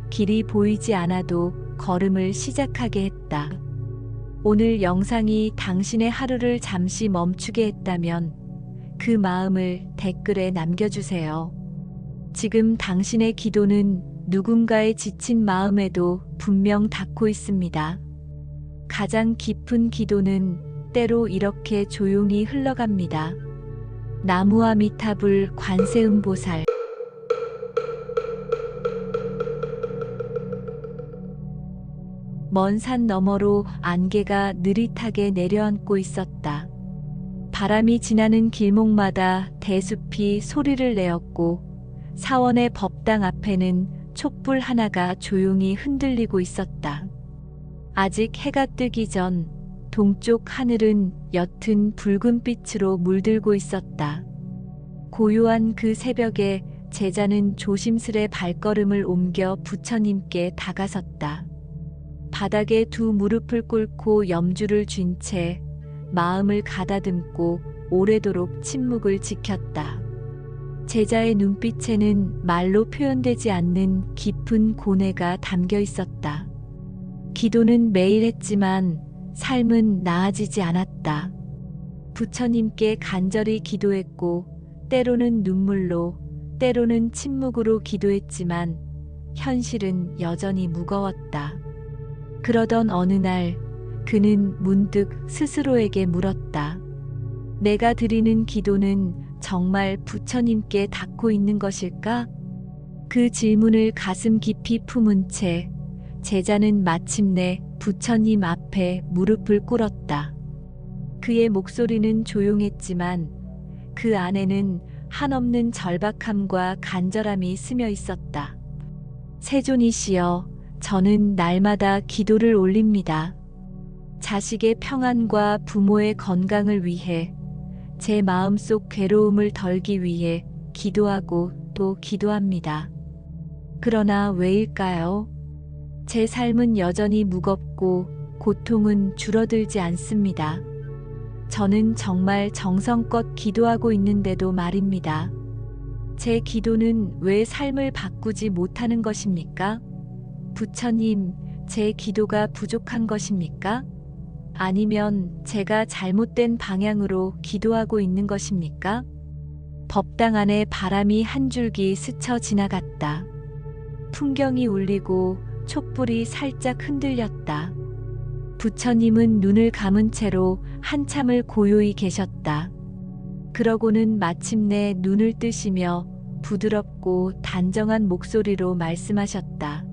길이 보이지 않아도 걸음을 시작하게 했다. 오늘 영상이 당신의 하루를 잠시 멈추게 했다면 그 마음을 댓글에 남겨주세요. 지금 당신의 기도는 누군가의 지친 마음에도 분명 닿고 있습니다. 가장 깊은 기도는 때로 이렇게 조용히 흘러갑니다. 나무아미타불 관세음보살. 먼 산 너머로 안개가 느릿하게 내려앉고 있었다. 바람이 지나는 길목마다 대숲이 소리를 내었고 사원의 법당 앞에는 촛불 하나가 조용히 흔들리고 있었다. 아직 해가 뜨기 전 동쪽 하늘은 옅은 붉은 빛으로 물들고 있었다. 고요한 그 새벽에 제자는 조심스레 발걸음을 옮겨 부처님께 다가섰다. 바닥에 두 무릎을 꿇고 염주를 쥔 채 마음을 가다듬고 오래도록 침묵을 지켰다. 제자의 눈빛에는 말로 표현되지 않는 깊은 고뇌가 담겨 있었다. 기도는 매일 했지만 삶은 나아지지 않았다. 부처님께 간절히 기도했고 때로는 눈물로, 때로는 침묵으로 기도했지만 현실은 여전히 무거웠다. 그러던 어느 날 그는 문득 스스로에게 물었다. 내가 드리는 기도는 정말 부처님께 닿고 있는 것일까? 그 질문을 가슴 깊이 품은 채 제자는 마침내 부처님 앞에 무릎을 꿇었다. 그의 목소리는 조용했지만 그 안에는 한없는 절박함과 간절함이 스며 있었다. 세존이시여, 저는 날마다 기도를 올립니다. 자식의 평안과 부모의 건강을 위해, 제 마음속 괴로움을 덜기 위해 기도하고 또 기도합니다. 그러나 왜일까요? 제 삶은 여전히 무겁고 고통은 줄어들지 않습니다. 저는 정말 정성껏 기도하고 있는데도 말입니다. 제 기도는 왜 삶을 바꾸지 못하는 것입니까? 부처님, 제 기도가 부족한 것입니까? 아니면 제가 잘못된 방향으로 기도하고 있는 것입니까? 법당 안에 바람이 한 줄기 스쳐 지나갔다. 풍경이 울리고 촛불이 살짝 흔들렸다. 부처님은 눈을 감은 채로 한참을 고요히 계셨다. 그러고는 마침내 눈을 뜨시며 부드럽고 단정한 목소리로 말씀하셨다.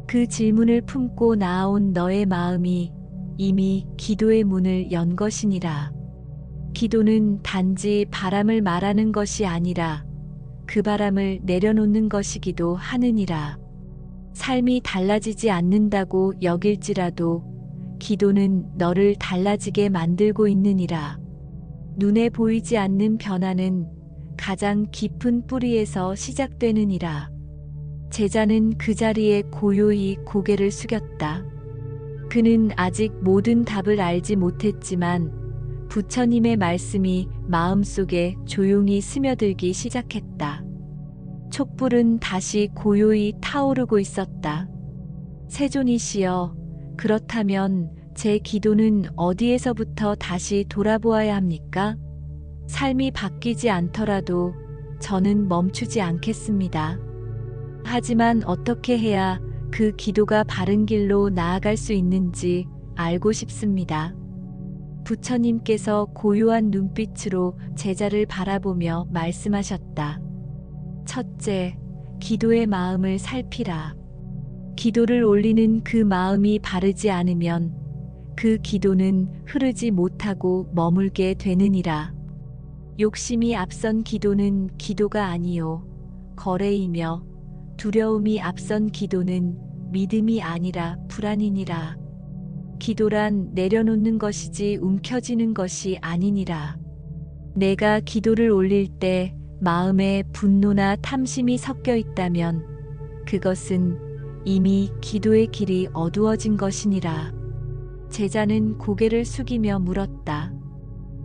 그 질문을 품고 나아온 너의 마음이 이미 기도의 문을 연 것이니라. 기도는 단지 바람을 말하는 것이 아니라 그 바람을 내려놓는 것이기도 하느니라. 삶이 달라지지 않는다고 여길지라도 기도는 너를 달라지게 만들고 있느니라. 눈에 보이지 않는 변화는 가장 깊은 뿌리에서 시작되느니라. 제자는 그 자리에 고요히 고개를 숙였다. 그는 아직 모든 답을 알지 못했지만 부처님의 말씀이 마음속에 조용히 스며들기 시작했다. 촛불은 다시 고요히 타오르고 있었다. 세존이시여, 그렇다면 제 기도는 어디에서부터 다시 돌아보아야 합니까? 삶이 바뀌지 않더라도 저는 멈추지 않겠습니다. 하지만 어떻게 해야 그 기도가 바른 길로 나아갈 수 있는지 알고 싶습니다. 부처님께서 고요한 눈빛으로 제자를 바라보며 말씀하셨다. 첫째, 기도의 마음을 살피라. 기도를 올리는 그 마음이 바르지 않으면 그 기도는 흐르지 못하고 머물게 되느니라. 욕심이 앞선 기도는 기도가 아니요 거래이며 두려움이 앞선 기도는 믿음이 아니라 불안이니라. 기도란 내려놓는 것이지 움켜쥐는 것이 아니니라. 내가 기도를 올릴 때 마음에 분노나 탐심이 섞여 있다면 그것은 이미 기도의 길이 어두워진 것이니라. 제자는 고개를 숙이며 물었다.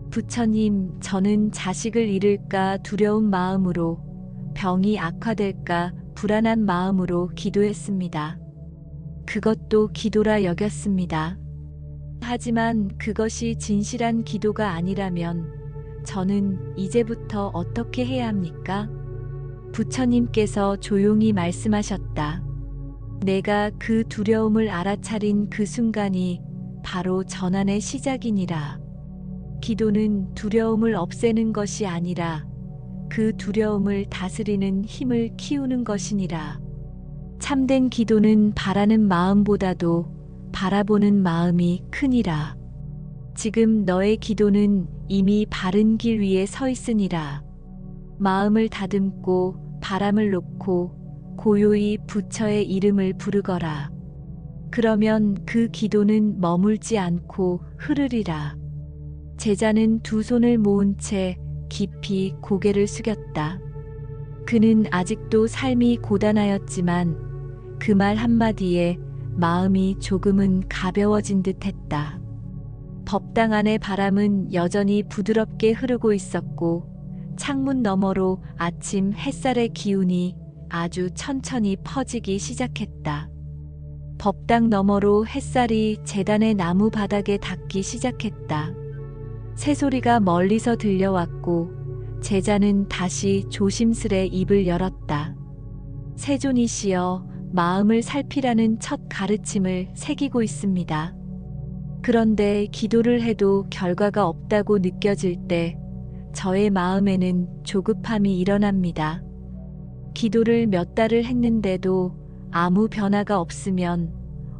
부처님, 저는 자식을 잃을까 두려운 마음으로, 병이 악화될까 불안한 마음으로 기도했습니다. 그것도 기도라 여겼습니다. 하지만 그것이 진실한 기도가 아니라면 저는 이제부터 어떻게 해야 합니까? 부처님께서 조용히 말씀하셨다. 내가 그 두려움을 알아차린 그 순간이 바로 전환의 시작이니라. 기도는 두려움을 없애는 것이 아니라 그 두려움을 다스리는 힘을 키우는 것이니라. 참된 기도는 바라는 마음보다도 바라보는 마음이 크니라. 지금 너의 기도는 이미 바른 길 위에 서 있으니라. 마음을 다듬고 바람을 놓고 고요히 부처의 이름을 부르거라. 그러면 그 기도는 머물지 않고 흐르리라. 제자는 두 손을 모은 채 깊이 고개를 숙였다. 그는 아직도 삶이 고단하였지만 그 말 한마디에 마음이 조금은 가벼워진 듯 했다. 법당 안의 바람은 여전히 부드럽게 흐르고 있었고 창문 너머로 아침 햇살의 기운이 아주 천천히 퍼지기 시작했다. 법당 너머로 햇살이 제단의 나무 바닥에 닿기 시작했다. 새소리가 멀리서 들려왔고 제자는 다시 조심스레 입을 열었다. 세존이시여, 마음을 살피라는 첫 가르침을 새기고 있습니다. 그런데 기도를 해도 결과가 없다고 느껴질 때 저의 마음에는 조급함이 일어납니다. 기도를 몇 달을 했는데도 아무 변화가 없으면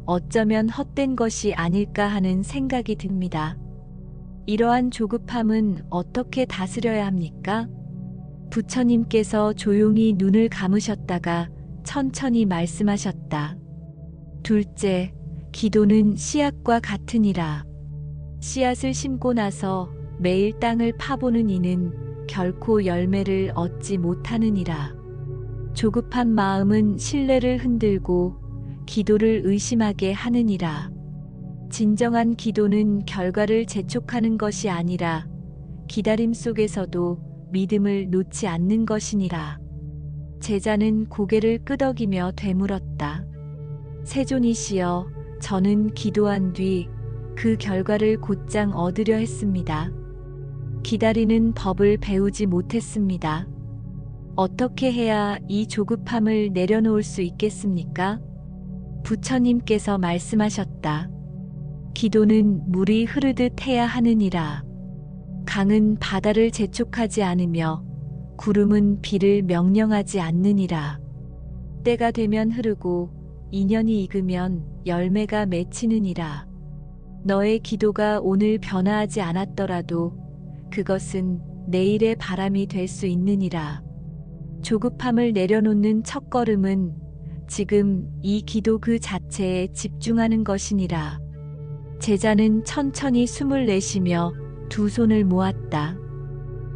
어쩌면 헛된 것이 아닐까 하는 생각이 듭니다. 이러한 조급함은 어떻게 다스려야 합니까? 부처님께서 조용히 눈을 감으셨다가 천천히 말씀하셨다. 둘째, 기도는 씨앗과 같으니라. 씨앗을 심고 나서 매일 땅을 파보는 이는 결코 열매를 얻지 못하느니라. 조급한 마음은 신뢰를 흔들고 기도를 의심하게 하느니라. 진정한 기도는 결과를 재촉하는 것이 아니라 기다림 속에서도 믿음을 놓지 않는 것이니라. 제자는 고개를 끄덕이며 되물었다. 세존이시여, 저는 기도한 뒤 그 결과를 곧장 얻으려 했습니다. 기다리는 법을 배우지 못했습니다. 어떻게 해야 이 조급함을 내려놓을 수 있겠습니까? 부처님께서 말씀하셨다. 기도는 물이 흐르듯 해야 하느니라. 강은 바다를 재촉하지 않으며 구름은 비를 명령하지 않느니라. 때가 되면 흐르고 인연이 익으면 열매가 맺히느니라. 너의 기도가 오늘 변화하지 않았더라도 그것은 내일의 바람이 될 수 있느니라. 조급함을 내려놓는 첫걸음은 지금 이 기도 그 자체에 집중하는 것이니라. 제자는 천천히 숨을 내쉬며 두 손을 모았다.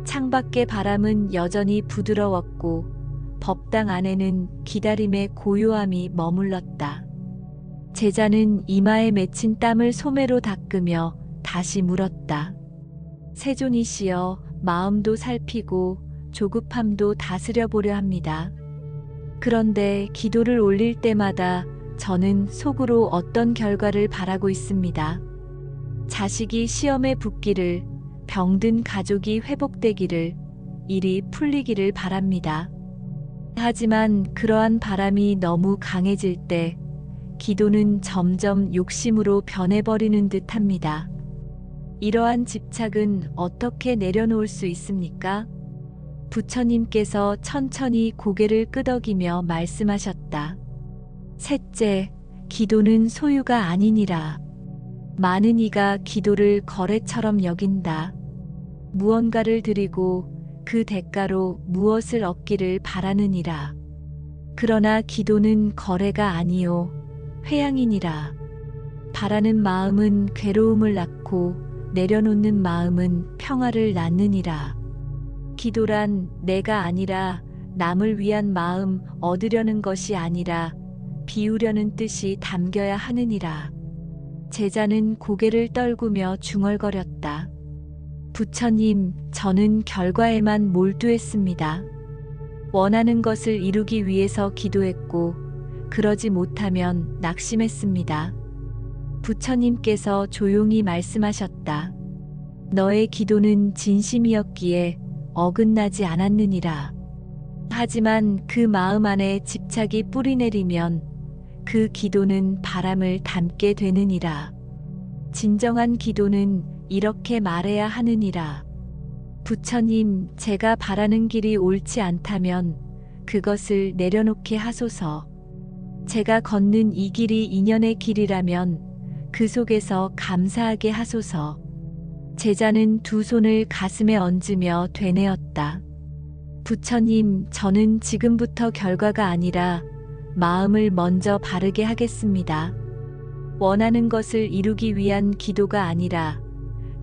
창밖의 바람은 여전히 부드러웠고 법당 안에는 기다림의 고요함이 머물렀다. 제자는 이마에 맺힌 땀을 소매로 닦으며 다시 물었다. 세존이시여, 마음도 살피고 조급함도 다스려 보려 합니다. 그런데 기도를 올릴 때마다 저는 속으로 어떤 결과를 바라고 있습니다. 자식이 시험에 붙기를, 병든 가족이 회복되기를, 일이 풀리기를 바랍니다. 하지만 그러한 바람이 너무 강해질 때 기도는 점점 욕심으로 변해버리는 듯합니다. 이러한 집착은 어떻게 내려놓을 수 있습니까? 부처님께서 천천히 고개를 끄덕이며 말씀하셨다. 셋째, 기도는 소유가 아니니라. 많은 이가 기도를 거래처럼 여긴다. 무언가를 드리고 그 대가로 무엇을 얻기를 바라느니라. 그러나 기도는 거래가 아니요 회양이니라. 바라는 마음은 괴로움을 낳고 내려놓는 마음은 평화를 낳느니라. 기도란 내가 아니라 남을 위한 마음 얻으려는 것이 아니라 비우려는 뜻이 담겨야 하느니라. 제자는 고개를 떨구며 중얼거렸다. 부처님, 저는 결과에만 몰두했습니다. 원하는 것을 이루기 위해서 기도했고 그러지 못하면 낙심했습니다. 부처님께서 조용히 말씀하셨다. 너의 기도는 진심이었기에 어긋나지 않았느니라. 하지만 그 마음 안에 집착이 뿌리내리면 그 기도는 바람을 담게 되느니라. 진정한 기도는 이렇게 말해야 하느니라. 부처님, 제가 바라는 길이 옳지 않다면 그것을 내려놓게 하소서. 제가 걷는 이 길이 인연의 길이라면 그 속에서 감사하게 하소서. 제자는 두 손을 가슴에 얹으며 되뇌었다. 부처님, 저는 지금부터 결과가 아니라 마음을 먼저 바르게 하겠습니다. 원하는 것을 이루기 위한 기도가 아니라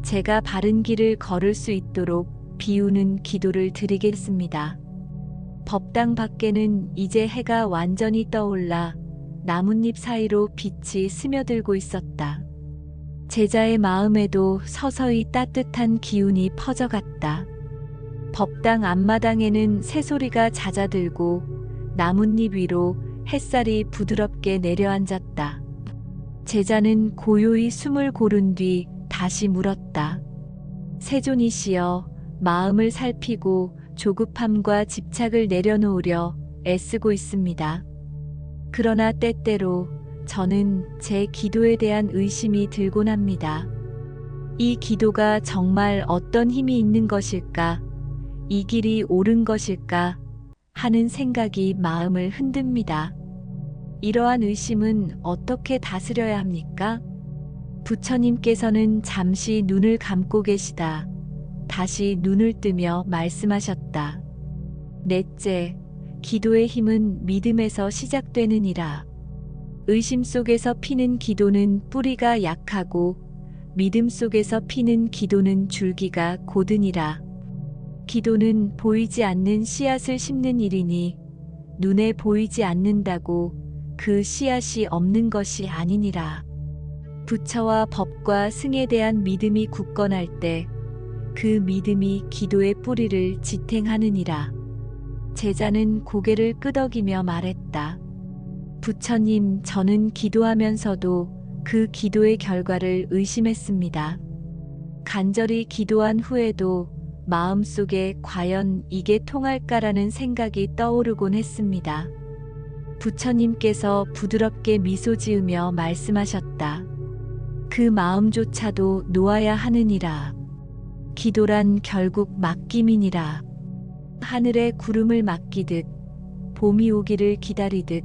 제가 바른 길을 걸을 수 있도록 비우는 기도를 드리겠습니다. 법당 밖에는 이제 해가 완전히 떠올라 나뭇잎 사이로 빛이 스며들고 있었다. 제자의 마음에도 서서히 따뜻한 기운이 퍼져갔다. 법당 앞마당에는 새소리가 잦아들고 나뭇잎 위로 햇살이 부드럽게 내려앉았다. 제자는 고요히 숨을 고른 뒤 다시 물었다. 세존이시여, 마음을 살피고 조급함과 집착을 내려놓으려 애쓰고 있습니다. 그러나 때때로 저는 제 기도에 대한 의심이 들곤 합니다. 이 기도가 정말 어떤 힘이 있는 것일까? 이 길이 옳은 것일까? 하는 생각이 마음을 흔듭니다. 이러한 의심은 어떻게 다스려야 합니까? 부처님께서는 잠시 눈을 감고 계시다 다시 눈을 뜨며 말씀하셨다. 넷째, 기도의 힘은 믿음에서 시작되느니라. 의심 속에서 피는 기도는 뿌리가 약하고 믿음 속에서 피는 기도는 줄기가 고드니라. 기도는 보이지 않는 씨앗을 심는 일이니 눈에 보이지 않는다고 그 씨앗이 없는 것이 아니니라. 부처와 법과 승에 대한 믿음이 굳건할 때 그 믿음이 기도의 뿌리를 지탱하느니라. 제자는 고개를 끄덕이며 말했다. 부처님, 저는 기도하면서도 그 기도의 결과를 의심했습니다. 간절히 기도한 후에도 마음속에 과연 이게 통할까라는 생각이 떠오르곤 했습니다. 부처님께서 부드럽게 미소 지으며 말씀하셨다. 그 마음조차도 놓아야 하느니라. 기도란 결국 맡김이니라. 하늘에 구름을 맡기듯 봄이 오기를 기다리듯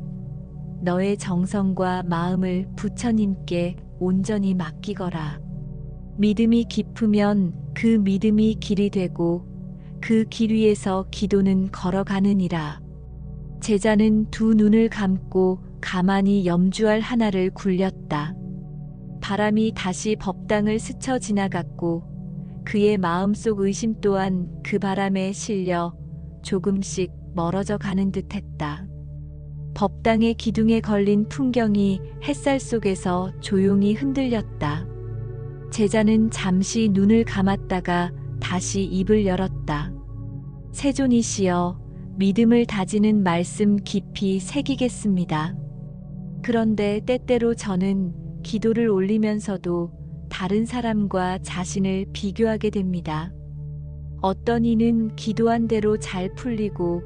너의 정성과 마음을 부처님께 온전히 맡기거라. 믿음이 깊으면 그 믿음이 길이 되고 그 길 위에서 기도는 걸어가느니라. 제자는 두 눈을 감고 가만히 염주알 하나를 굴렸다. 바람이 다시 법당을 스쳐 지나갔고 그의 마음속 의심 또한 그 바람에 실려 조금씩 멀어져 가는 듯했다. 법당의 기둥에 걸린 풍경이 햇살 속에서 조용히 흔들렸다. 제자는 잠시 눈을 감았다가 다시 입을 열었다. 세존이시여, 믿음을 다지는 말씀 깊이 새기겠습니다. 그런데 때때로 저는 기도를 올리면서도 다른 사람과 자신을 비교하게 됩니다. 어떤 이는 기도한 대로 잘 풀리고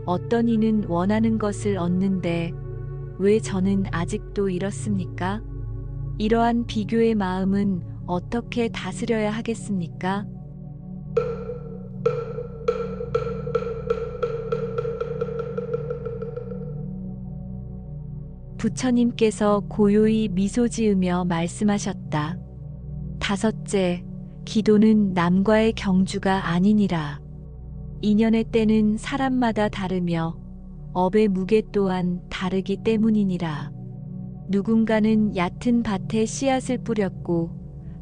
어떤 이는 원하는 것을 얻는데 왜 저는 아직도 이렇습니까? 이러한 비교의 마음은 어떻게 다스려야 하겠습니까? 부처님께서 고요히 미소 지으며 말씀하셨다. 다섯째, 기도는 남과의 경주가 아니니라. 인연의 때는 사람마다 다르며 업의 무게 또한 다르기 때문이니라. 누군가는 얕은 밭에 씨앗을 뿌렸고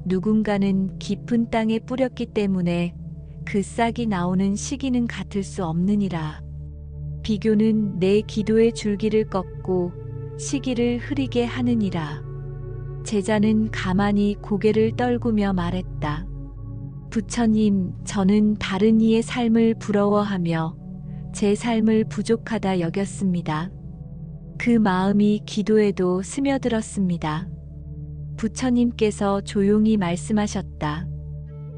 누군가는 깊은 땅에 뿌렸기 때문에 그 싹이 나오는 시기는 같을 수 없느니라. 비교는 내 기도의 줄기를 꺾고 시기를 흐리게 하느니라. 제자는 가만히 고개를 떨구며 말했다. 부처님, 저는 다른 이의 삶을 부러워하며 제 삶을 부족하다 여겼습니다. 그 마음이 기도에도 스며들었습니다. 부처님께서 조용히 말씀하셨다.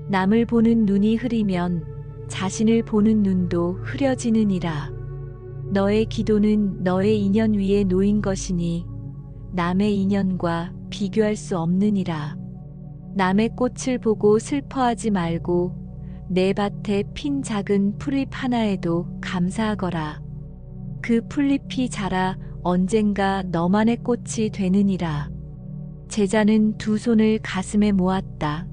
남을 보는 눈이 흐리면 자신을 보는 눈도 흐려지느니라. 너의 기도는 너의 인연 위에 놓인 것이니 남의 인연과 비교할 수 없느니라. 남의 꽃을 보고 슬퍼하지 말고 내 밭에 핀 작은 풀잎 하나에도 감사하거라. 그 풀잎이 자라 언젠가 너만의 꽃이 되느니라. 제자는 두 손을 가슴에 모았다.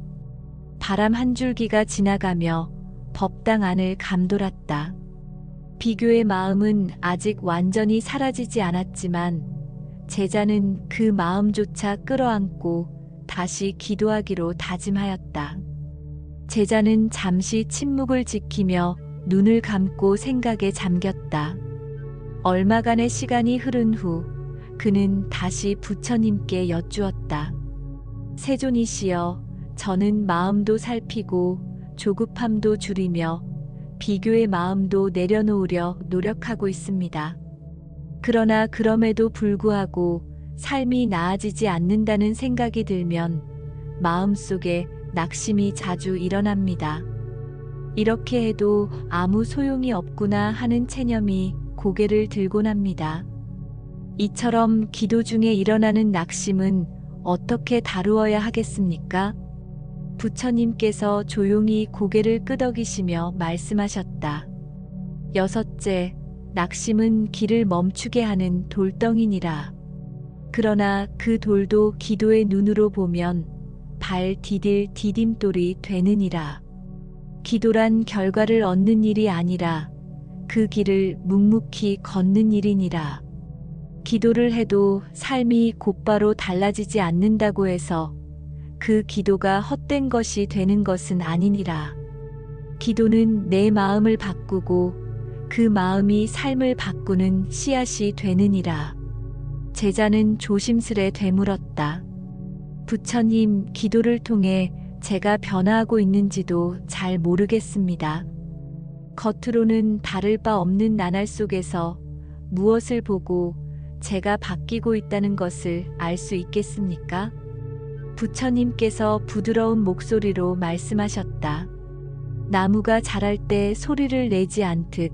바람 한 줄기가 지나가며 법당 안을 감돌았다. 비교의 마음은 아직 완전히 사라지지 않았지만 제자는 그 마음조차 끌어안고 다시 기도하기로 다짐하였다. 제자는 잠시 침묵을 지키며 눈을 감고 생각에 잠겼다. 얼마간의 시간이 흐른 후 그는 다시 부처님께 여쭈었다. 세존이시여, 저는 마음도 살피고 조급함도 줄이며 비교의 마음도 내려놓으려 노력하고 있습니다. 그러나 그럼에도 불구하고 삶이 나아지지 않는다는 생각이 들면 마음속에 낙심이 자주 일어납니다. 이렇게 해도 아무 소용이 없구나 하는 체념이 고개를 들곤 합니다. 이처럼 기도 중에 일어나는 낙심은 어떻게 다루어야 하겠습니까? 부처님께서 조용히 고개를 끄덕이시며 말씀하셨다. 여섯째, 낙심은 길을 멈추게 하는 돌덩이니라. 그러나 그 돌도 기도의 눈으로 보면 발 디딜 디딤돌이 되느니라. 기도란 결과를 얻는 일이 아니라 그 길을 묵묵히 걷는 일이니라. 기도를 해도 삶이 곧바로 달라지지 않는다고 해서 그 기도가 헛된 것이 되는 것은 아니니라. 기도는 내 마음을 바꾸고 그 마음이 삶을 바꾸는 씨앗이 되느니라. 제자는 조심스레 되물었다. 부처님, 기도를 통해 제가 변화하고 있는지도 잘 모르겠습니다. 겉으로는 다를 바 없는 나날 속에서 무엇을 보고 제가 바뀌고 있다는 것을 알 수 있겠습니까? 부처님께서 부드러운 목소리로 말씀하셨다. 나무가 자랄 때 소리를 내지 않듯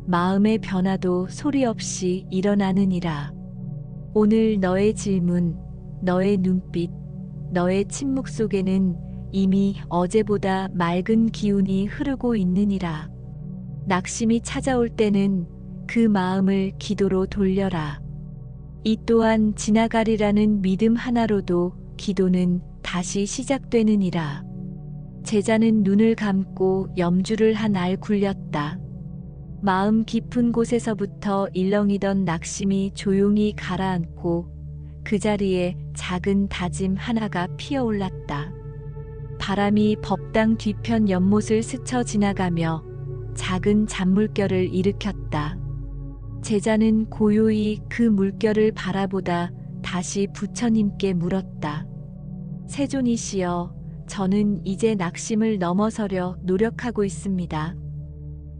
마음의 변화도 소리 없이 일어나느니라. 오늘 너의 질문, 너의 눈빛, 너의 침묵 속에는 이미 어제보다 맑은 기운이 흐르고 있느니라. 낙심이 찾아올 때는 그 마음을 기도로 돌려라. 이 또한 지나가리라는 믿음 하나로도 기도는 다시 시작되느니라. 제자는 눈을 감고 염주를 한 알 굴렸다. 마음 깊은 곳에서부터 일렁이던 낙심이 조용히 가라앉고 그 자리에 작은 다짐 하나가 피어올랐다. 바람이 법당 뒤편 연못을 스쳐 지나가며 작은 잔물결을 일으켰다. 제자는 고요히 그 물결을 바라보다 다시 부처님께 물었다. 세존이시여, 저는 이제 낙심을 넘어서려 노력하고 있습니다.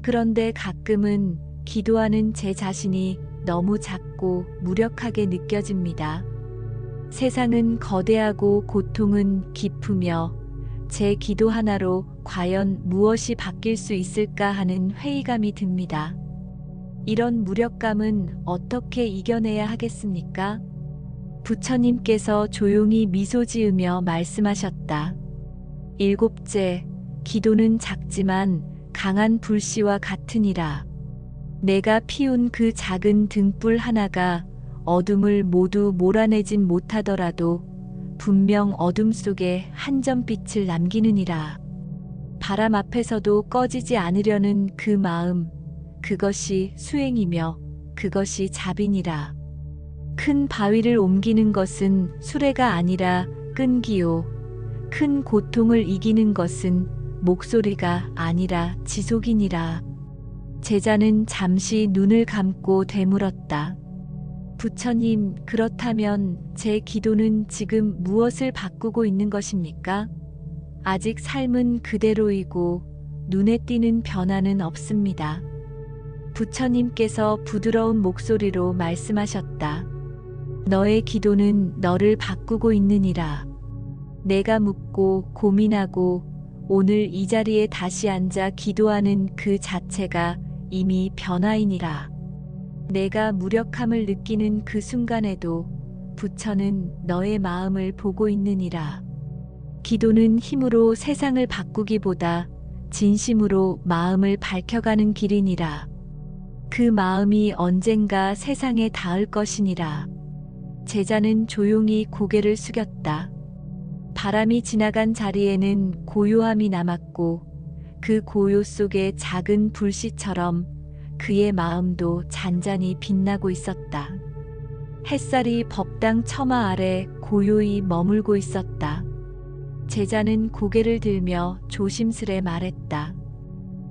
그런데 가끔은 기도하는 제 자신이 너무 작고 무력하게 느껴집니다. 세상은 거대하고 고통은 깊으며 제 기도 하나로 과연 무엇이 바뀔 수 있을까 하는 회의감이 듭니다. 이런 무력감은 어떻게 이겨내야 하겠습니까? 부처님께서 조용히 미소 지으며 말씀하셨다. 일곱째, 기도는 작지만 강한 불씨와 같으니라. 내가 피운 그 작은 등불 하나가 어둠을 모두 몰아내진 못하더라도 분명 어둠 속에 한 점 빛을 남기느니라. 바람 앞에서도 꺼지지 않으려는 그 마음, 그것이 수행이며 그것이 자비니라. 큰 바위를 옮기는 것은 수레가 아니라 끈기요. 큰 고통을 이기는 것은 목소리가 아니라 지속이니라. 제자는 잠시 눈을 감고 되물었다. 부처님, 그렇다면 제 기도는 지금 무엇을 바꾸고 있는 것입니까? 아직 삶은 그대로이고 눈에 띄는 변화는 없습니다. 부처님께서 부드러운 목소리로 말씀하셨다. 너의 기도는 너를 바꾸고 있느니라. 내가 묻고 고민하고 오늘 이 자리에 다시 앉아 기도하는 그 자체가 이미 변화이니라. 내가 무력함을 느끼는 그 순간에도 부처는 너의 마음을 보고 있느니라. 기도는 힘으로 세상을 바꾸기보다 진심으로 마음을 밝혀가는 길이니라. 그 마음이 언젠가 세상에 닿을 것이니라. 제자는 조용히 고개를 숙였다. 바람이 지나간 자리에는 고요함이 남았고 그 고요 속에 작은 불씨처럼 그의 마음도 잔잔히 빛나고 있었다. 햇살이 법당 처마 아래 고요히 머물고 있었다. 제자는 고개를 들며 조심스레 말했다.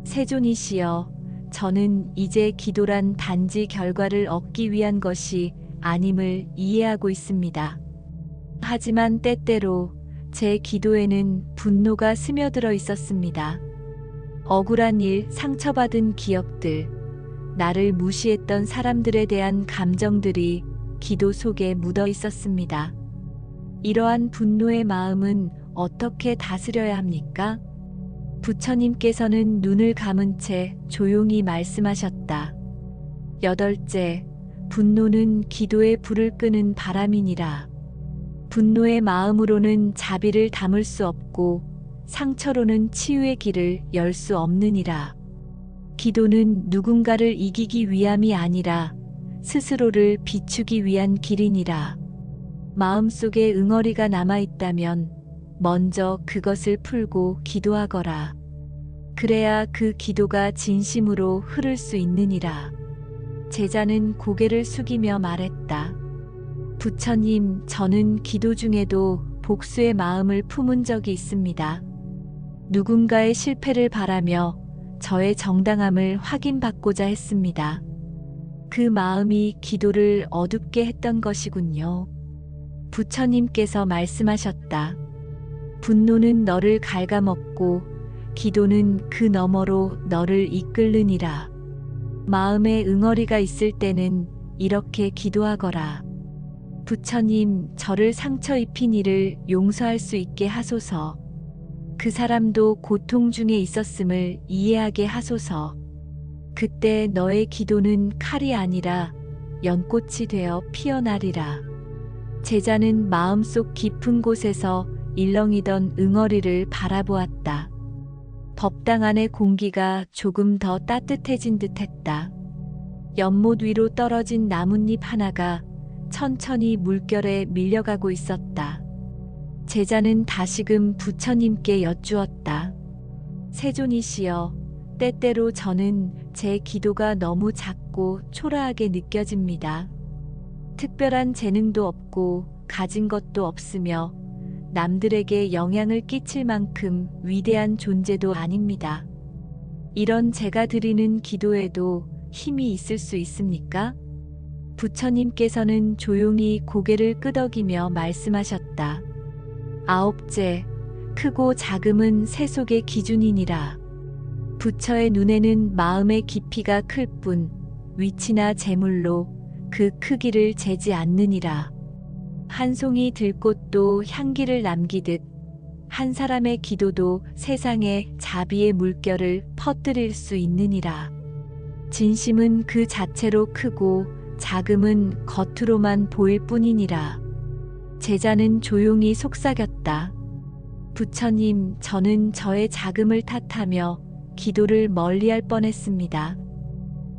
세존이시여, 저는 이제 기도란 단지 결과를 얻기 위한 것이 아님을 이해하고 있습니다. 하지만 때때로 제 기도에는 분노가 스며들어 있었습니다. 억울한 일, 상처받은 기억들, 나를 무시했던 사람들에 대한 감정들이 기도 속에 묻어 있었습니다. 이러한 분노의 마음은 어떻게 다스려야 합니까? 부처님께서는 눈을 감은 채 조용히 말씀하셨다. 여덟째, 분노는 기도의 불을 끄는 바람이니라. 분노의 마음으로는 자비를 담을 수 없고 상처로는 치유의 길을 열 수 없느니라. 기도는 누군가를 이기기 위함이 아니라 스스로를 비추기 위한 길이니라. 마음속에 응어리가 남아있다면 먼저 그것을 풀고 기도하거라. 그래야 그 기도가 진심으로 흐를 수 있느니라. 제자는 고개를 숙이며 말했다. 부처님, 저는 기도 중에도 복수의 마음을 품은 적이 있습니다. 누군가의 실패를 바라며 저의 정당함을 확인받고자 했습니다. 그 마음이 기도를 어둡게 했던 것이군요. 부처님께서 말씀하셨다. 분노는 너를 갉아먹고 기도는 그 너머로 너를 이끌느니라. 마음에 응어리가 있을 때는 이렇게 기도하거라. 부처님, 저를 상처 입힌 이를 용서할 수 있게 하소서. 그 사람도 고통 중에 있었음을 이해하게 하소서. 그때 너의 기도는 칼이 아니라 연꽃이 되어 피어나리라. 제자는 마음속 깊은 곳에서 일렁이던 응어리를 바라보았다. 법당 안의 공기가 조금 더 따뜻해진 듯했다. 연못 위로 떨어진 나뭇잎 하나가 천천히 물결에 밀려가고 있었다. 제자는 다시금 부처님께 여쭈었다. 세존이시여, 때때로 저는 제 기도가 너무 작고 초라하게 느껴집니다. 특별한 재능도 없고 가진 것도 없으며 남들에게 영향을 끼칠 만큼 위대한 존재도 아닙니다. 이런 제가 드리는 기도에도 힘이 있을 수 있습니까? 부처님께서는 조용히 고개를 끄덕이며 말씀하셨다. 아홉째, 크고 작음은 세속의 기준이니라. 부처의 눈에는 마음의 깊이가 클 뿐 위치나 재물로 그 크기를 재지 않느니라. 한 송이 들꽃도 향기를 남기듯 한 사람의 기도도 세상에 자비의 물결을 퍼뜨릴 수 있느니라. 진심은 그 자체로 크고 작음은 겉으로만 보일 뿐이니라. 제자는 조용히 속삭였다. 부처님, 저는 저의 작음을 탓하며 기도를 멀리할 뻔했습니다.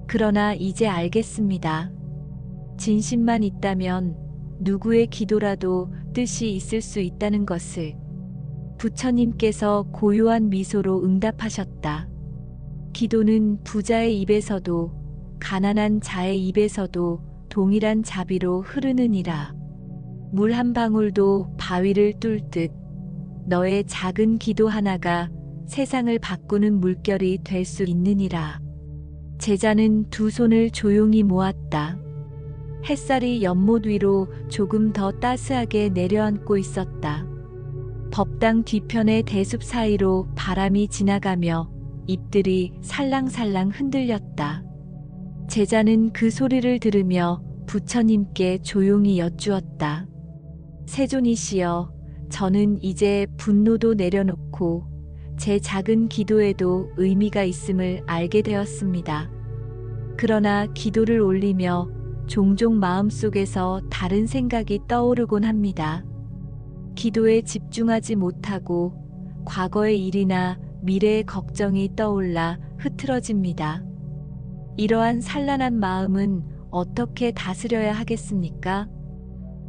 그러나 이제 알겠습니다. 진심만 있다면 누구의 기도라도 뜻이 있을 수 있다는 것을. 부처님께서 고요한 미소로 응답하셨다. 기도는 부자의 입에서도 가난한 자의 입에서도 동일한 자비로 흐르느니라. 물 한 방울도 바위를 뚫듯 너의 작은 기도 하나가 세상을 바꾸는 물결이 될 수 있느니라. 제자는 두 손을 조용히 모았다. 햇살이 연못 위로 조금 더 따스하게 내려앉고 있었다. 법당 뒤편의 대숲 사이로 바람이 지나가며 잎들이 살랑살랑 흔들렸다. 제자는 그 소리를 들으며 부처님께 조용히 여쭈었다. 세존이시여, 저는 이제 분노도 내려놓고 제 작은 기도에도 의미가 있음을 알게 되었습니다. 그러나 기도를 올리며 종종 마음속에서 다른 생각이 떠오르곤 합니다. 기도에 집중하지 못하고 과거의 일이나 미래의 걱정이 떠올라 흐트러집니다. 이러한 산란한 마음은 어떻게 다스려야 하겠습니까?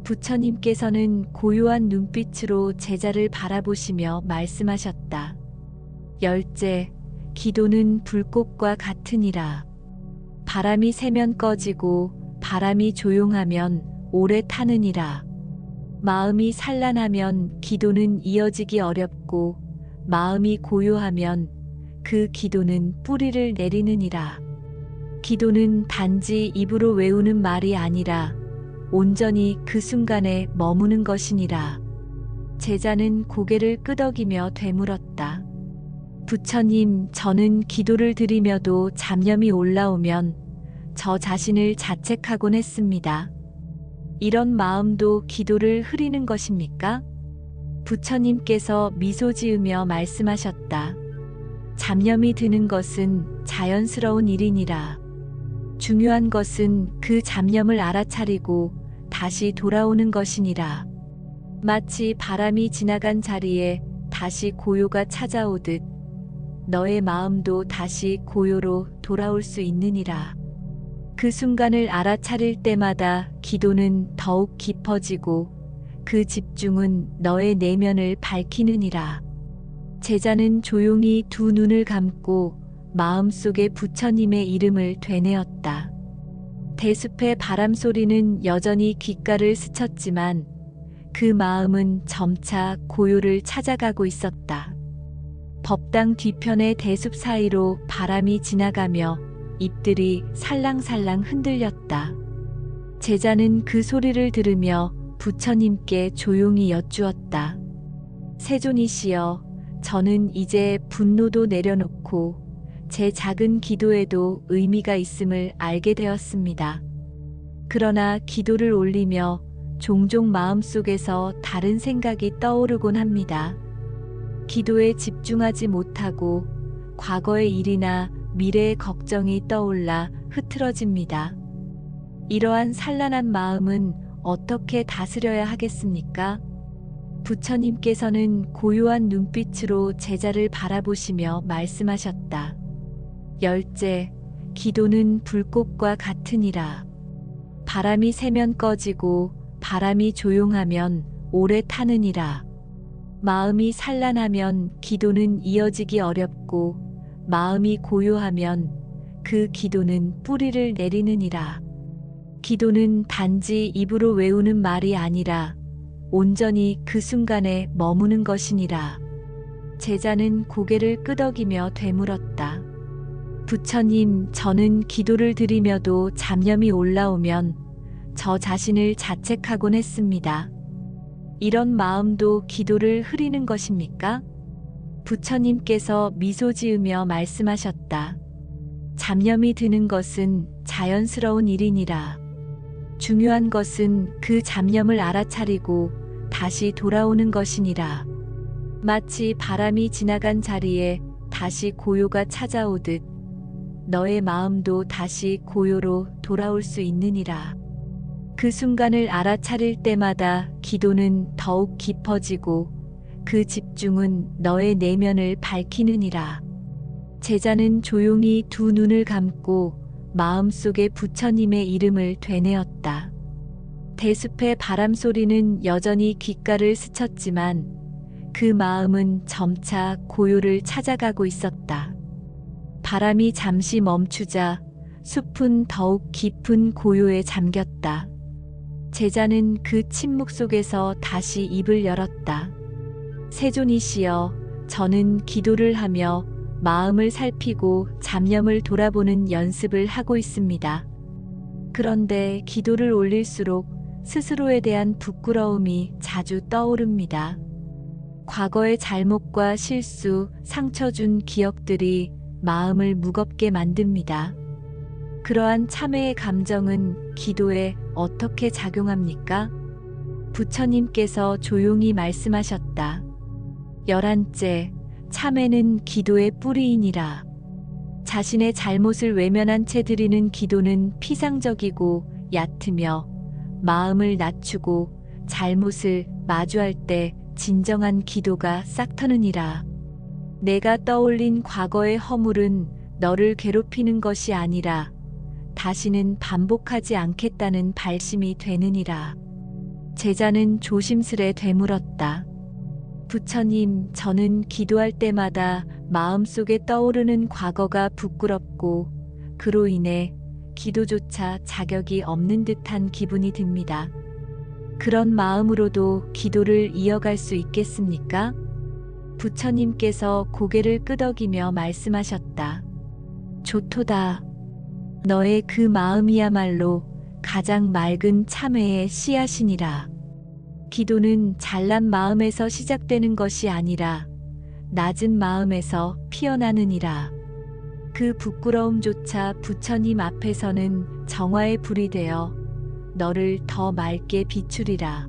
부처님께서는 고요한 눈빛으로 제자를 바라보시며 말씀하셨다. 열째, 기도는 불꽃과 같으니라. 바람이 세면 꺼지고 바람이 조용하면 오래 타느니라. 마음이 산란하면 기도는 이어지기 어렵고 마음이 고요하면 그 기도는 뿌리를 내리느니라. 기도는 단지 입으로 외우는 말이 아니라 온전히 그 순간에 머무는 것이니라. 제자는 고개를 끄덕이며 되물었다. 부처님, 저는 기도를 드리며도 잡념이 올라오면 저 자신을 자책하곤 했습니다. 이런 마음도 기도를 흐리는 것입니까? 부처님께서 미소 지으며 말씀하셨다. 잡념이 드는 것은 자연스러운 일이니라. 중요한 것은 그 잡념을 알아차리고 다시 돌아오는 것이니라. 마치 바람이 지나간 자리에 다시 고요가 찾아오듯 너의 마음도 다시 고요로 돌아올 수 있느니라. 그 순간을 알아차릴 때마다 기도는 더욱 깊어지고 그 집중은 너의 내면을 밝히느니라. 제자는 조용히 두 눈을 감고 마음속에 부처님의 이름을 되뇌었다. 대숲의 바람 소리는 여전히 귓가를 스쳤지만 그 마음은 점차 고요를 찾아가고 있었다. 법당 뒤편의 대숲 사이로 바람이 지나가며 잎들이 살랑살랑 흔들렸다. 제자는 그 소리를 들으며 부처님께 조용히 여쭈었다. 세존이시여, 저는 이제 분노도 내려놓고 제 작은 기도에도 의미가 있음을 알게 되었습니다. 그러나 기도를 올리며 종종 마음속에서 다른 생각이 떠오르곤 합니다. 기도에 집중하지 못하고 과거의 일이나 미래의 걱정이 떠올라 흐트러집니다. 이러한 산란한 마음은 어떻게 다스려야 하겠습니까? 부처님께서는 고요한 눈빛으로 제자를 바라보시며 말씀하셨다. 열째, 기도는 불꽃과 같으니라. 바람이 세면 꺼지고 바람이 조용하면 오래 타느니라. 마음이 산란하면 기도는 이어지기 어렵고 마음이 고요하면 그 기도는 뿌리를 내리느니라. 기도는 단지 입으로 외우는 말이 아니라 온전히 그 순간에 머무는 것이니라. 제자는 고개를 끄덕이며 되물었다. 부처님, 저는 기도를 드리며도 잡념이 올라오면 저 자신을 자책하곤 했습니다. 이런 마음도 기도를 흐리는 것입니까? 부처님께서 미소 지으며 말씀하셨다. 잡념이 드는 것은 자연스러운 일이니라. 중요한 것은 그 잡념을 알아차리고 다시 돌아오는 것이니라. 마치 바람이 지나간 자리에 다시 고요가 찾아오듯 너의 마음도 다시 고요로 돌아올 수 있느니라. 그 순간을 알아차릴 때마다 기도는 더욱 깊어지고 그 집중은 너의 내면을 밝히느니라. 제자는 조용히 두 눈을 감고 마음속에 부처님의 이름을 되뇌었다. 대숲의 바람 소리는 여전히 귓가를 스쳤지만 그 마음은 점차 고요를 찾아가고 있었다. 바람이 잠시 멈추자 숲은 더욱 깊은 고요에 잠겼다. 제자는 그 침묵 속에서 다시 입을 열었다. 세존이시여, 저는 기도를 하며 마음을 살피고 잡념을 돌아보는 연습을 하고 있습니다. 그런데 기도를 올릴수록 스스로에 대한 부끄러움이 자주 떠오릅니다. 과거의 잘못과 실수, 상처 준 기억들이 마음을 무겁게 만듭니다. 그러한 참회의 감정은 기도에 어떻게 작용합니까? 부처님께서 조용히 말씀하셨다. 열한째, 참회는 기도의 뿌리이니라. 자신의 잘못을 외면한 채 드리는 기도는 피상적이고 얕으며 마음을 낮추고 잘못을 마주할 때 진정한 기도가 싹트느니라. 내가 떠올린 과거의 허물은 너를 괴롭히는 것이 아니라 다시는 반복하지 않겠다는 발심이 되느니라. 제자는 조심스레 되물었다. 부처님, 저는 기도할 때마다 마음속에 떠오르는 과거가 부끄럽고 그로 인해 기도조차 자격이 없는 듯한 기분이 듭니다. 그런 마음으로도 기도를 이어갈 수 있겠습니까? 부처님께서 고개를 끄덕이며 말씀하셨다. 좋도다. 너의 그 마음이야말로 가장 맑은 참회의 씨앗이니라. 기도는 잘난 마음에서 시작되는 것이 아니라 낮은 마음에서 피어나느니라. 그 부끄러움조차 부처님 앞에서는 정화의 불이 되어 너를 더 맑게 비추리라.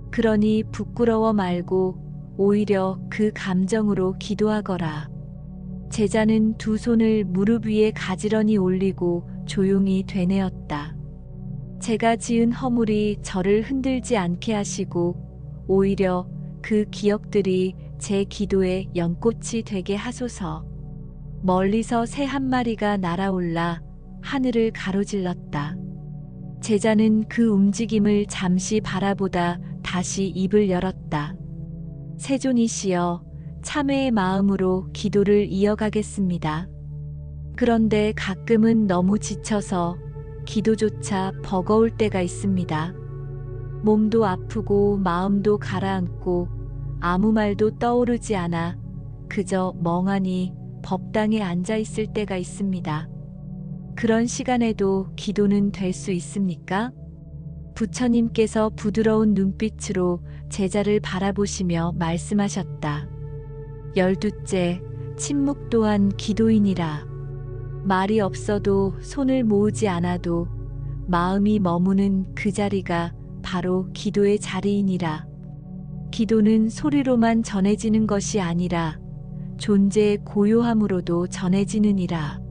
그러니 부끄러워 말고 오히려 그 감정으로 기도하거라. 제자는 두 손을 무릎 위에 가지런히 올리고 조용히 되뇌었다. 제가 지은 허물이 저를 흔들지 않게 하시고 오히려 그 기억들이 제 기도의 연꽃이 되게 하소서. 멀리서 새 한 마리가 날아올라 하늘을 가로질렀다. 제자는 그 움직임을 잠시 바라보다 다시 입을 열었다. 세존이시여, 참회의 마음으로 기도를 이어가겠습니다. 그런데 가끔은 너무 지쳐서 기도조차 버거울 때가 있습니다. 몸도 아프고 마음도 가라앉고 아무 말도 떠오르지 않아 그저 멍하니 법당에 앉아 있을 때가 있습니다. 그런 시간에도 기도는 될 수 있습니까? 부처님께서 부드러운 눈빛으로 제자를 바라보시며 말씀하셨다. 12째, 침묵 또한 기도이니라. 말이 없어도 손을 모으지 않아도 마음이 머무는 그 자리가 바로 기도의 자리이니라. 기도는 소리로만 전해지는 것이 아니라 존재의 고요함으로도 전해지느니라.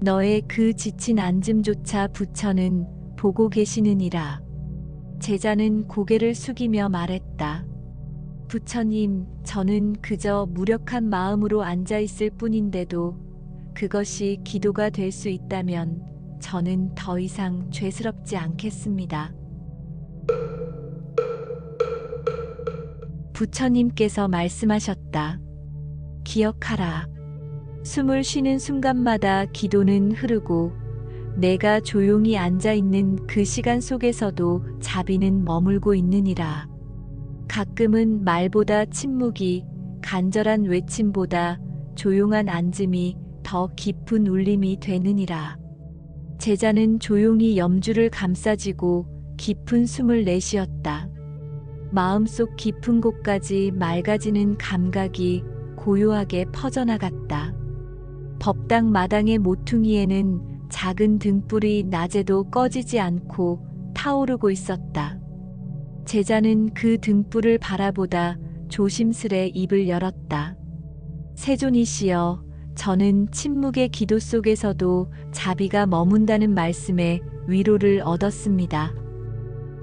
너의 그 지친 앉음조차 부처는 보고 계시느니라. 제자는 고개를 숙이며 말했다. 부처님, 저는 그저 무력한 마음으로 앉아 있을 뿐인데도 그것이 기도가 될 수 있다면 저는 더 이상 죄스럽지 않겠습니다. 부처님께서 말씀하셨다. 기억하라. 숨을 쉬는 순간마다 기도는 흐르고 내가 조용히 앉아 있는 그 시간 속에서도 자비는 머물고 있느니라. 가끔은 말보다 침묵이, 간절한 외침보다 조용한 앉음이 더 깊은 울림이 되느니라. 제자는 조용히 염주를 감싸쥐고 깊은 숨을 내쉬었다. 마음속 깊은 곳까지 맑아지는 감각이 고요하게 퍼져나갔다. 법당 마당의 모퉁이에는 작은 등불이 낮에도 꺼지지 않고 타오르고 있었다. 제자는 그 등불을 바라보다 조심스레 입을 열었다. 세존이시여, 저는 침묵의 기도 속에서도 자비가 머문다는 말씀에 위로를 얻었습니다.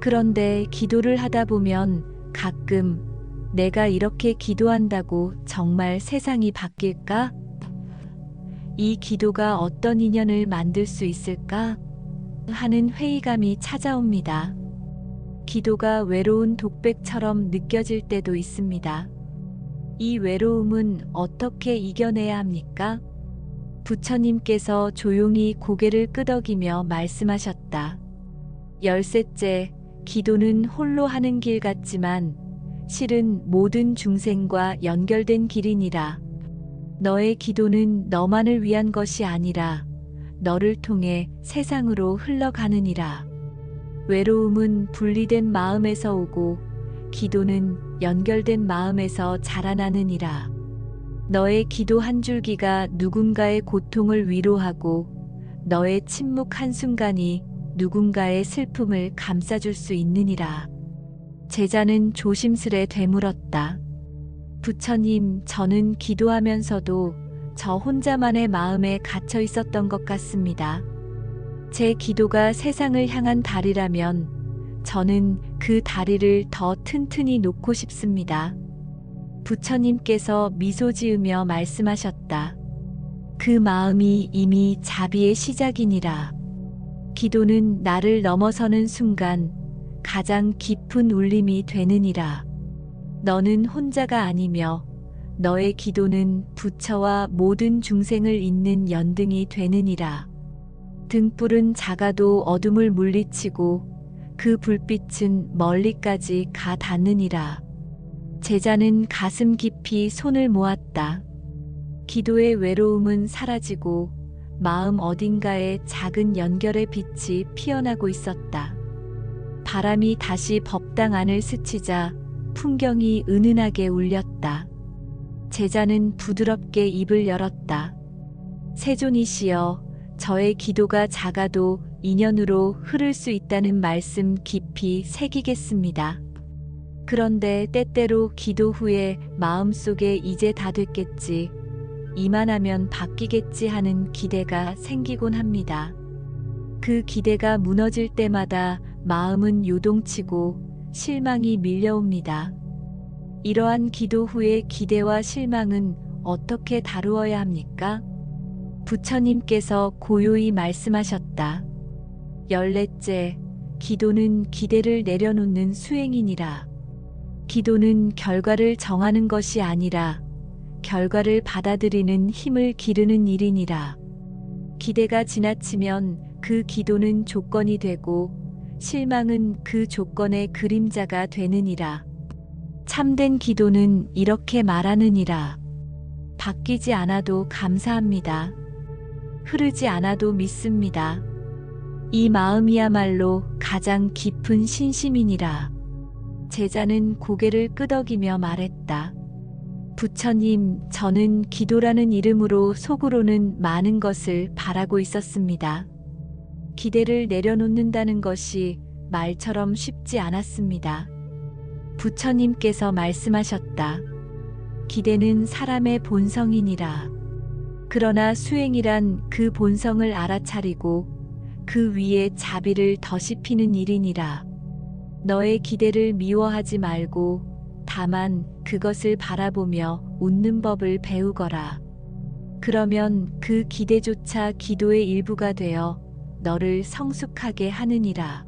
그런데 기도를 하다 보면 가끔 내가 이렇게 기도한다고 정말 세상이 바뀔까? 이 기도가 어떤 인연을 만들 수 있을까? 하는 회의감이 찾아옵니다. 기도가 외로운 독백처럼 느껴질 때도 있습니다. 이 외로움은 어떻게 이겨내야 합니까? 부처님께서 조용히 고개를 끄덕이며 말씀하셨다. 13째, 기도는 홀로 하는 길 같지만 실은 모든 중생과 연결된 길이니라. 너의 기도는 너만을 위한 것이 아니라 너를 통해 세상으로 흘러가느니라. 외로움은 분리된 마음에서 오고 기도는 연결된 마음에서 자라나느니라. 너의 기도 한 줄기가 누군가의 고통을 위로하고 너의 침묵 한순간이 누군가의 슬픔을 감싸줄 수 있느니라. 제자는 조심스레 되물었다. 부처님, 저는 기도하면서도 저 혼자만의 마음에 갇혀 있었던 것 같습니다. 제 기도가 세상을 향한 다리라면 저는 그 다리를 더 튼튼히 놓고 싶습니다. 부처님께서 미소 지으며 말씀하셨다. 그 마음이 이미 자비의 시작이니라. 기도는 나를 넘어서는 순간 가장 깊은 울림이 되느니라. 너는 혼자가 아니며 너의 기도는 부처와 모든 중생을 잇는 연등이 되느니라. 등불은 작아도 어둠을 물리치고 그 불빛은 멀리까지 가 닿느니라. 제자는 가슴 깊이 손을 모았다. 기도의 외로움은 사라지고 마음 어딘가에 작은 연결의 빛이 피어나고 있었다. 바람이 다시 법당 안을 스치자 풍경이 은은하게 울렸다. 제자는 부드럽게 입을 열었다. 세존이시여, 저의 기도가 작아도 인연으로 흐를 수 있다는 말씀 깊이 새기겠습니다. 그런데 때때로 기도 후에 마음속에 이제 다 됐겠지, 이만하면 바뀌겠지 하는 기대가 생기곤 합니다. 그 기대가 무너질 때마다 마음은 요동치고 실망이 밀려옵니다. 이러한 기도 후의 기대와 실망은 어떻게 다루어야 합니까? 부처님께서 고요히 말씀하셨다. 14째, 기도는 기대를 내려놓는 수행이니라. 기도는 결과를 정하는 것이 아니라 결과를 받아들이는 힘을 기르는 일이니라. 기대가 지나치면 그 기도는 조건이 되고 실망은 그 조건의 그림자가 되느니라. 참된 기도는 이렇게 말하느니라. 바뀌지 않아도 감사합니다. 흐르지 않아도 믿습니다. 이 마음이야말로 가장 깊은 신심이니라. 제자는 고개를 끄덕이며 말했다. 부처님, 저는 기도라는 이름으로 속으로는 많은 것을 바라고 있었습니다. 기대를 내려놓는다는 것이 말처럼 쉽지 않았습니다. 부처님께서 말씀하셨다. 기대는 사람의 본성이니라. 그러나 수행이란 그 본성을 알아차리고 그 위에 자비를 더시피는 일이니라. 너의 기대를 미워하지 말고 다만 그것을 바라보며 웃는 법을 배우거라. 그러면 그 기대조차 기도의 일부가 되어 너를 성숙하게 하느니라.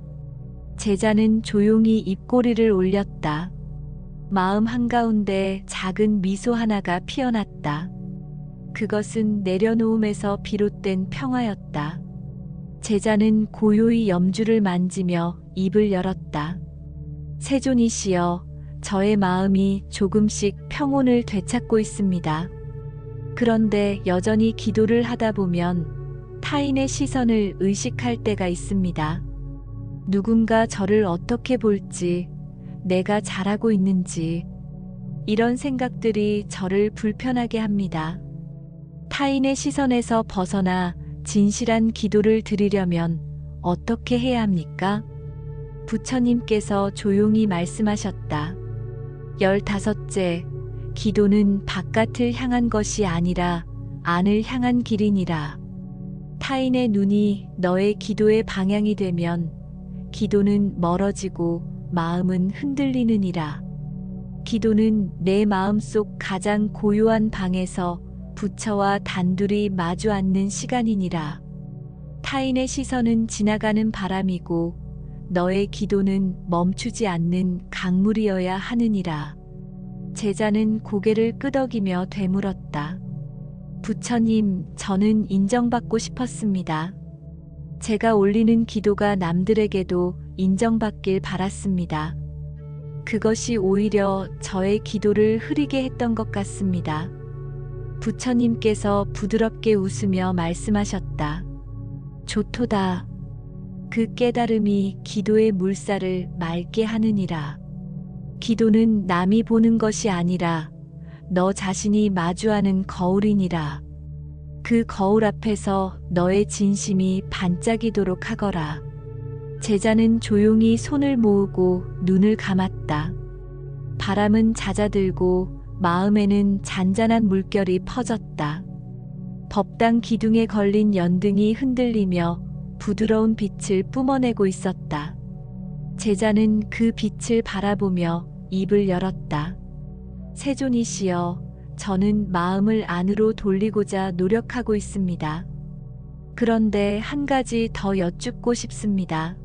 제자는 조용히 입꼬리를 올렸다. 마음 한가운데 작은 미소 하나가 피어났다. 그것은 내려놓음에서 비롯된 평화였다. 제자는 고요히 염주를 만지며 입을 열었다. 세존이시여, 저의 마음이 조금씩 평온을 되찾고 있습니다. 그런데 여전히 기도를 하다 보면 타인의 시선을 의식할 때가 있습니다. 누군가 저를 어떻게 볼지, 내가 잘하고 있는지, 이런 생각들이 저를 불편하게 합니다. 타인의 시선에서 벗어나 진실한 기도를 드리려면 어떻게 해야 합니까? 부처님께서 조용히 말씀하셨다. 15째, 기도는 바깥을 향한 것이 아니라 안을 향한 길이니라. 타인의 눈이 너의 기도의 방향이 되면 기도는 멀어지고 마음은 흔들리느니라. 기도는 내 마음속 가장 고요한 방에서 부처와 단둘이 마주 앉는 시간이니라. 타인의 시선은 지나가는 바람이고 너의 기도는 멈추지 않는 강물이어야 하느니라. 제자는 고개를 끄덕이며 되물었다. 부처님, 저는 인정받고 싶었습니다. 제가 올리는 기도가 남들에게도 인정받길 바랐습니다. 그것이 오히려 저의 기도를 흐리게 했던 것 같습니다. 부처님께서 부드럽게 웃으며 말씀하셨다. 좋도다. 그 깨달음이 기도의 물살을 맑게 하느니라. 기도는 남이 보는 것이 아니라 너 자신이 마주하는 거울이니라. 그 거울 앞에서 너의 진심이 반짝이도록 하거라. 제자는 조용히 손을 모으고 눈을 감았다. 바람은 잦아들고 마음에는 잔잔한 물결이 퍼졌다. 법당 기둥에 걸린 연등이 흔들리며 부드러운 빛을 뿜어내고 있었다. 제자는 그 빛을 바라보며 입을 열었다. 세존이시여, 저는 마음을 안으로 돌리고자 노력하고 있습니다. 그런데 한 가지 더 여쭙고 싶습니다.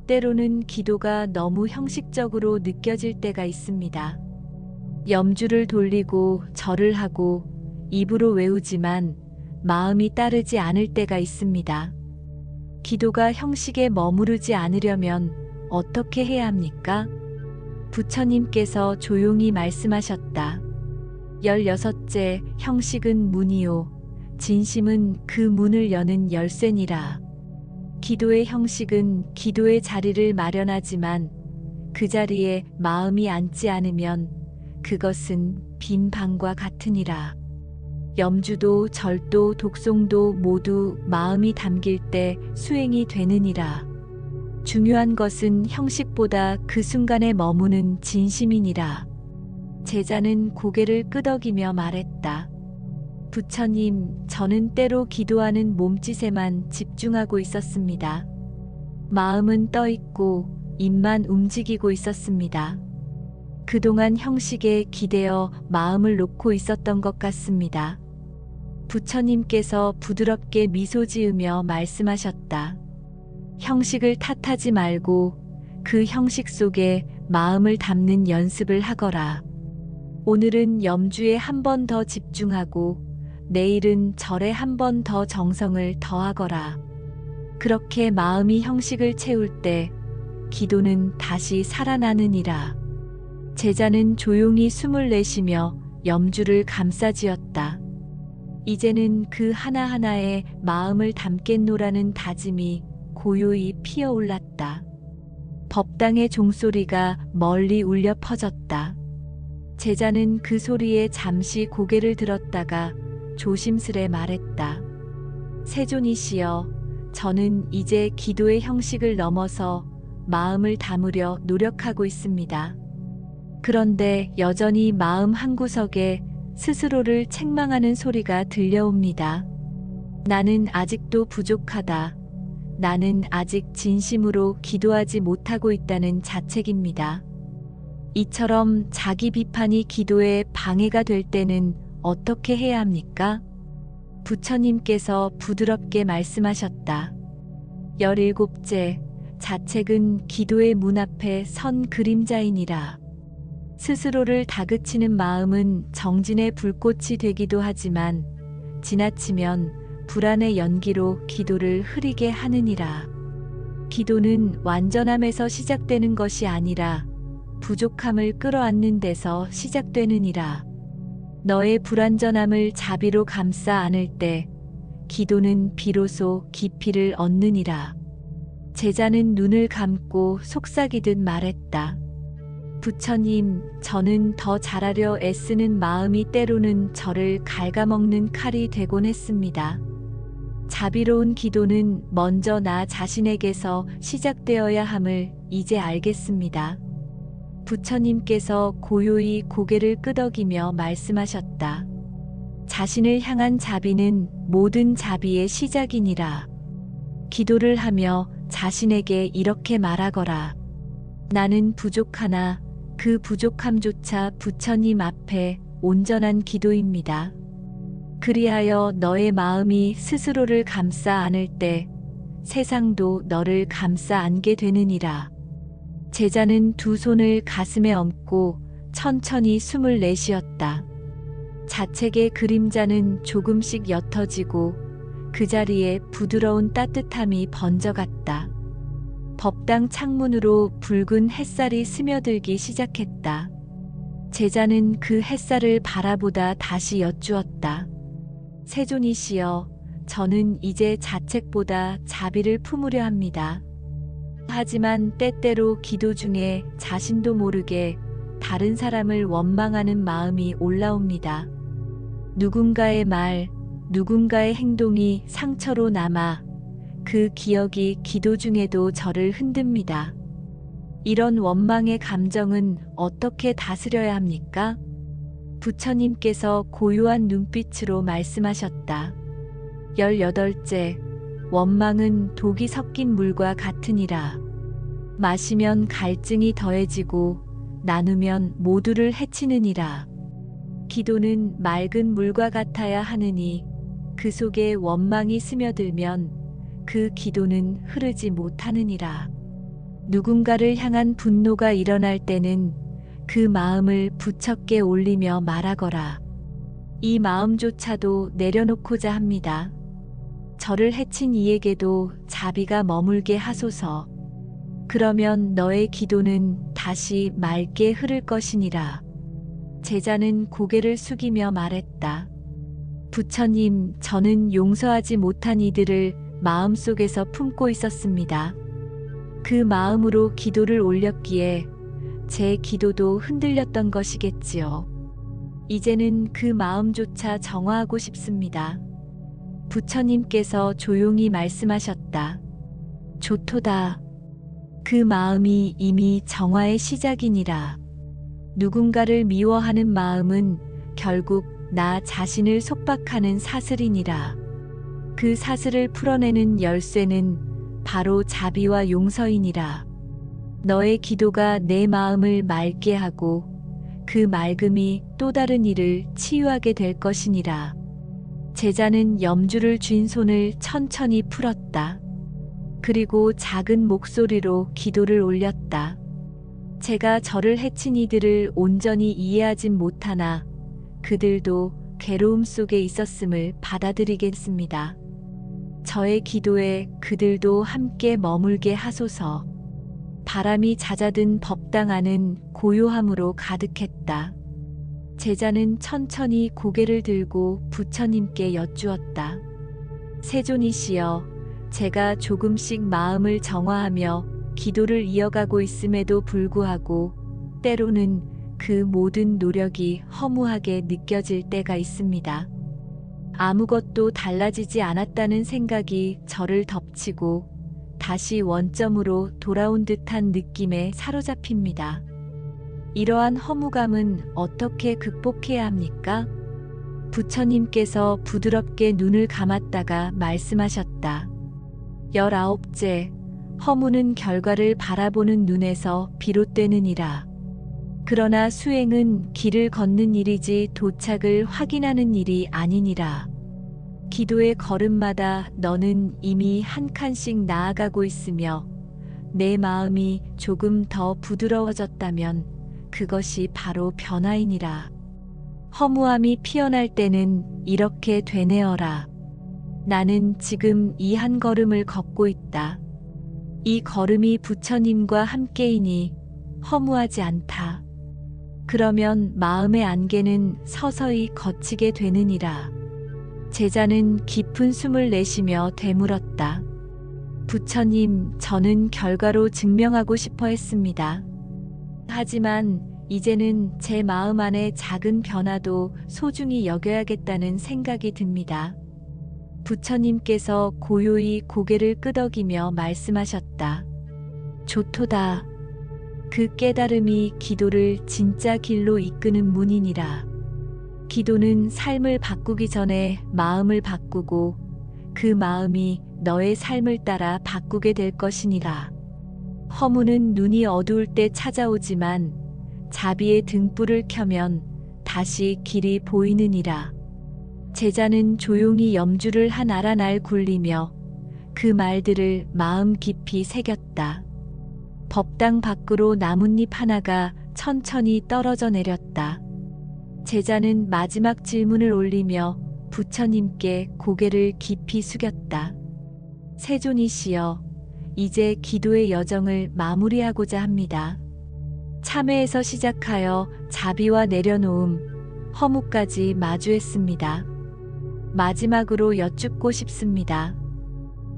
때로는 기도가 너무 형식적으로 느껴질 때가 있습니다. 염주를 돌리고 절을 하고 입으로 외우지만 마음이 따르지 않을 때가 있습니다. 기도가 형식에 머무르지 않으려면 어떻게 해야 합니까? 부처님께서 조용히 말씀하셨다. 16째, 형식은 문이요. 진심은 그 문을 여는 열쇠니라. 기도의 형식은 기도의 자리를 마련하지만 그 자리에 마음이 앉지 않으면 그것은 빈 방과 같으니라. 염주도 절도 독송도 모두 마음이 담길 때 수행이 되느니라. 중요한 것은 형식보다 그 순간에 머무는 진심이니라. 제자는 고개를 끄덕이며 말했다. 부처님, 저는 때로 기도하는 몸짓에만 집중하고 있었습니다. 마음은 떠있고 입만 움직이고 있었습니다. 그동안 형식에 기대어 마음을 놓고 있었던 것 같습니다. 부처님께서 부드럽게 미소 지으며 말씀하셨다. 형식을 탓하지 말고 그 형식 속에 마음을 담는 연습을 하거라. 오늘은 염주에 한 번 더 집중하고 내일은 절에 한 번 더 정성을 더하거라. 그렇게 마음이 형식을 채울 때 기도는 다시 살아나느니라. 제자는 조용히 숨을 내쉬며 염주를 감싸쥐었다. 이제는 그 하나하나에 마음을 담겠노라는 다짐이 고요히 피어올랐다. 법당의 종소리가 멀리 울려 퍼졌다. 제자는 그 소리에 잠시 고개를 들었다가 조심스레 말했다. 세존이시여, 저는 이제 기도의 형식을 넘어서 마음을 담으려 노력하고 있습니다. 그런데 여전히 마음 한구석에 스스로를 책망하는 소리가 들려옵니다. 나는 아직도 부족하다. 나는 아직 진심으로 기도하지 못하고 있다는 자책입니다. 이처럼 자기 비판이 기도에 방해가 될 때는 어떻게 해야 합니까? 부처님께서 부드럽게 말씀하셨다. 17째, 자책은 기도의 문 앞에 선 그림자이니라. 스스로를 다그치는 마음은 정진의 불꽃이 되기도 하지만 지나치면 불안의 연기로 기도를 흐리게 하느니라. 기도는 완전함에서 시작되는 것이 아니라 부족함을 끌어안는 데서 시작되느니라. 너의 불완전함을 자비로 감싸 안을 때 기도는 비로소 깊이를 얻느니라. 제자는 눈을 감고 속삭이듯 말했다. 부처님, 저는 더 잘하려 애쓰는 마음이 때로는 저를 갉아먹는 칼이 되곤 했습니다. 자비로운 기도는 먼저 나 자신에게서 시작되어야 함을 이제 알겠습니다. 부처님께서 고요히 고개를 끄덕이며 말씀하셨다. 자신을 향한 자비는 모든 자비의 시작이니라. 기도를 하며 자신에게 이렇게 말하거라. 나는 부족하나 그 부족함조차 부처님 앞에 온전한 기도입니다. 그리하여 너의 마음이 스스로를 감싸 안을 때 세상도 너를 감싸 안게 되느니라. 제자는 두 손을 가슴에 얹고 천천히 숨을 내쉬었다. 자책의 그림자는 조금씩 옅어지고 그 자리에 부드러운 따뜻함이 번져갔다. 법당 창문으로 붉은 햇살이 스며들기 시작했다. 제자는 그 햇살을 바라보다 다시 여쭈었다. 세존이시여, 저는 이제 자책보다 자비를 품으려 합니다. 하지만 때때로 기도 중에 자신도 모르게 다른 사람을 원망하는 마음이 올라옵니다. 누군가의 말, 누군가의 행동이 상처로 남아 그 기억이 기도 중에도 저를 흔듭니다. 이런 원망의 감정은 어떻게 다스려야 합니까? 부처님께서 고요한 눈빛으로 말씀하셨다. 18째, 원망은 독이 섞인 물과 같으니라. 마시면 갈증이 더해지고 나누면 모두를 해치느니라. 기도는 맑은 물과 같아야 하느니 그 속에 원망이 스며들면 그 기도는 흐르지 못하느니라. 누군가를 향한 분노가 일어날 때는 그 마음을 부처께 올리며 말하거라. 이 마음조차도 내려놓고자 합니다. 저를 해친 이에게도 자비가 머물게 하소서. 그러면 너의 기도는 다시 맑게 흐를 것이니라. 제자는 고개를 숙이며 말했다. 부처님, 저는 용서하지 못한 이들을 마음속에서 품고 있었습니다. 그 마음으로 기도를 올렸기에 제 기도도 흔들렸던 것이겠지요. 이제는 그 마음조차 정화하고 싶습니다. 부처님께서 조용히 말씀하셨다. 좋도다. 그 마음이 이미 정화의 시작이니라. 누군가를 미워하는 마음은 결국 나 자신을 속박하는 사슬이니라. 그 사슬을 풀어내는 열쇠는 바로 자비와 용서이니라. 너의 기도가 내 마음을 맑게 하고 그 맑음이 또 다른 이를 치유하게 될 것이니라. 제자는 염주를 쥔 손을 천천히 풀었다. 그리고 작은 목소리로 기도를 올렸다. 제가 저를 해친 이들을 온전히 이해하진 못하나 그들도 괴로움 속에 있었음을 받아들이겠습니다. 저의 기도에 그들도 함께 머물게 하소서. 바람이 잦아든 법당 안은 고요함으로 가득했다. 제자는 천천히 고개를 들고 부처님께 여쭈었다. 세존이시여, 제가 조금씩 마음을 정화하며 기도를 이어가고 있음에도 불구하고 때로는 그 모든 노력이 허무하게 느껴질 때가 있습니다. 아무것도 달라지지 않았다는 생각이 저를 덮치고 다시 원점으로 돌아온 듯한 느낌에 사로잡힙니다. 이러한 허무감은 어떻게 극복해야 합니까? 부처님께서 부드럽게 눈을 감았다가 말씀하셨다. 19째, 허무는 결과를 바라보는 눈에서 비롯되느니라. 그러나 수행은 길을 걷는 일이지 도착을 확인하는 일이 아니니라. 기도의 걸음마다 너는 이미 한 칸씩 나아가고 있으며 내 마음이 조금 더 부드러워졌다면 그것이 바로 변화이니라. 허무함이 피어날 때는 이렇게 되뇌어라. 나는 지금 이 한 걸음을 걷고 있다. 이 걸음이 부처님과 함께이니 허무하지 않다. 그러면 마음의 안개는 서서히 걷히게 되느니라. 제자는 깊은 숨을 내쉬며 되물었다. 부처님, 저는 결과로 증명하고 싶어 했습니다. 하지만 이제는 제 마음 안의 작은 변화도 소중히 여겨야겠다는 생각이 듭니다. 부처님께서 고요히 고개를 끄덕이며 말씀하셨다. 좋도다. 그 깨달음이 기도를 진짜 길로 이끄는 문이니라. 기도는 삶을 바꾸기 전에 마음을 바꾸고 그 마음이 너의 삶을 따라 바꾸게 될 것이니라. 허무는 눈이 어두울 때 찾아오지만 자비의 등불을 켜면 다시 길이 보이느니라. 제자는 조용히 염주를 한 알아날 굴리며 그 말들을 마음 깊이 새겼다. 법당 밖으로 나뭇잎 하나가 천천히 떨어져 내렸다. 제자는 마지막 질문을 올리며 부처님께 고개를 깊이 숙였다. 세존이시여, 이제 기도의 여정을 마무리하고자 합니다. 참회에서 시작하여 자비와 내려놓음, 허무까지 마주했습니다. 마지막으로 여쭙고 싶습니다.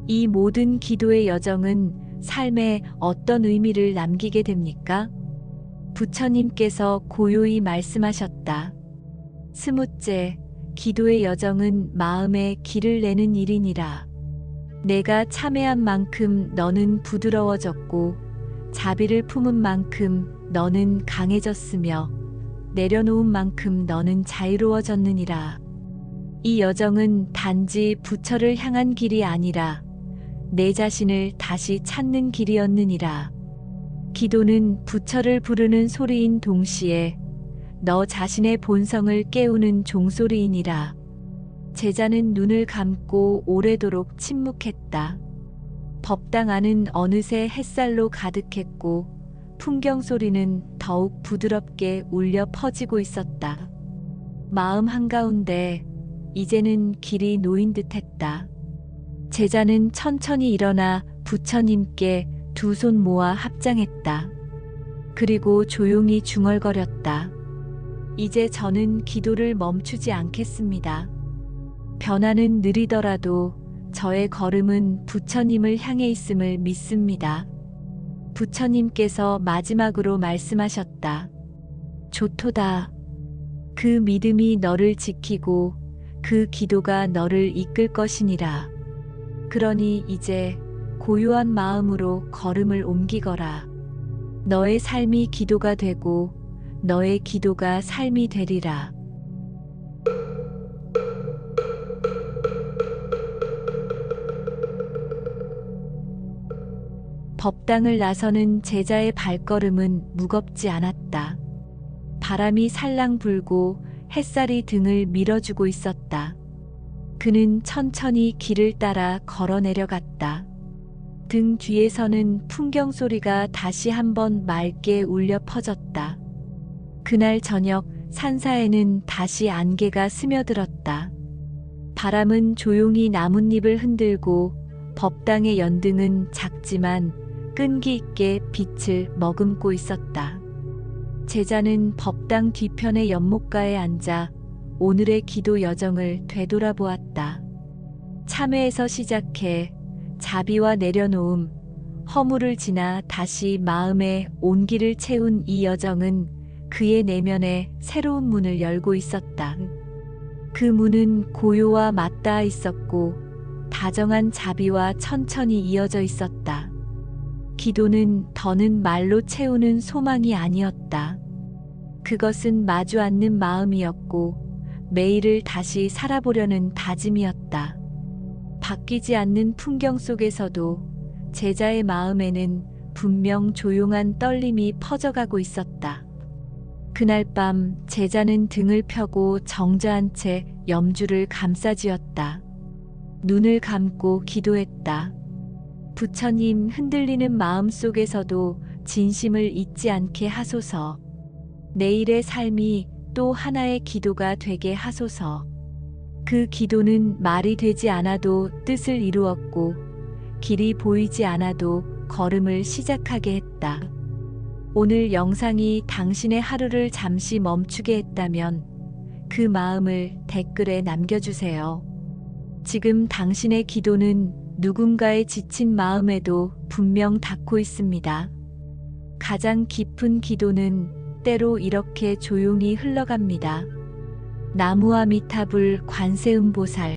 이 모든 기도의 여정은 삶에 어떤 의미를 남기게 됩니까? 부처님께서 고요히 말씀하셨다. 20째, 기도의 여정은 마음에 길을 내는 일이니라. 내가 참회한 만큼 너는 부드러워졌고 자비를 품은 만큼 너는 강해졌으며 내려놓은 만큼 너는 자유로워졌느니라. 이 여정은 단지 부처를 향한 길이 아니라 내 자신을 다시 찾는 길이었느니라. 기도는 부처를 부르는 소리인 동시에 너 자신의 본성을 깨우는 종소리이니라. 제자는 눈을 감고 오래도록 침묵했다. 법당 안은 어느새 햇살로 가득했고 풍경 소리는 더욱 부드럽게 울려 퍼지고 있었다. 마음 한가운데 이제는 길이 놓인 듯했다. 제자는 천천히 일어나 부처님께 두 손 모아 합장했다. 그리고 조용히 중얼거렸다. 이제 저는 기도를 멈추지 않겠습니다. 변화는 느리더라도 저의 걸음은 부처님을 향해 있음을 믿습니다. 부처님께서 마지막으로 말씀하셨다. 좋도다. 그 믿음이 너를 지키고 그 기도가 너를 이끌 것이니라. 그러니 이제 고요한 마음으로 걸음을 옮기거라. 너의 삶이 기도가 되고 너의 기도가 삶이 되리라. 법당을 나서는 제자의 발걸음은 무겁지 않았다. 바람이 살랑 불고 햇살이 등을 밀어주고 있었다. 그는 천천히 길을 따라 걸어 내려갔다. 등 뒤에서는 풍경 소리가 다시 한번 맑게 울려 퍼졌다. 그날 저녁 산사에는 다시 안개가 스며들었다. 바람은 조용히 나뭇잎을 흔들고 법당의 연등은 작지만 끈기 있게 빛을 머금고 있었다. 제자는 법당 뒤편의 연못가에 앉아 오늘의 기도 여정을 되돌아보았다. 참회에서 시작해 자비와 내려놓음, 허물을 지나 다시 마음의 온기를 채운 이 여정은 그의 내면에 새로운 문을 열고 있었다. 그 문은 고요와 맞닿아 있었고 다정한 자비와 천천히 이어져 있었다. 기도는 더는 말로 채우는 소망이 아니었다. 그것은 마주 앉는 마음이었고 매일을 다시 살아보려는 다짐이었다. 바뀌지 않는 풍경 속에서도 제자의 마음에는 분명 조용한 떨림이 퍼져가고 있었다. 그날 밤 제자는 등을 펴고 정자한 채 염주를 감싸쥐었다. 눈을 감고 기도했다. 부처님, 흔들리는 마음 속에서도 진심을 잊지 않게 하소서. 내일의 삶이 또 하나의 기도가 되게 하소서. 그 기도는 말이 되지 않아도 뜻을 이루었고 길이 보이지 않아도 걸음을 시작하게 했다. 오늘 영상이 당신의 하루를 잠시 멈추게 했다면 그 마음을 댓글에 남겨주세요. 지금 당신의 기도는 누군가의 지친 마음에도 분명 닿고 있습니다. 가장 깊은 기도는 때로 이렇게 조용히 흘러갑니다. 나무아미타불 관세음보살.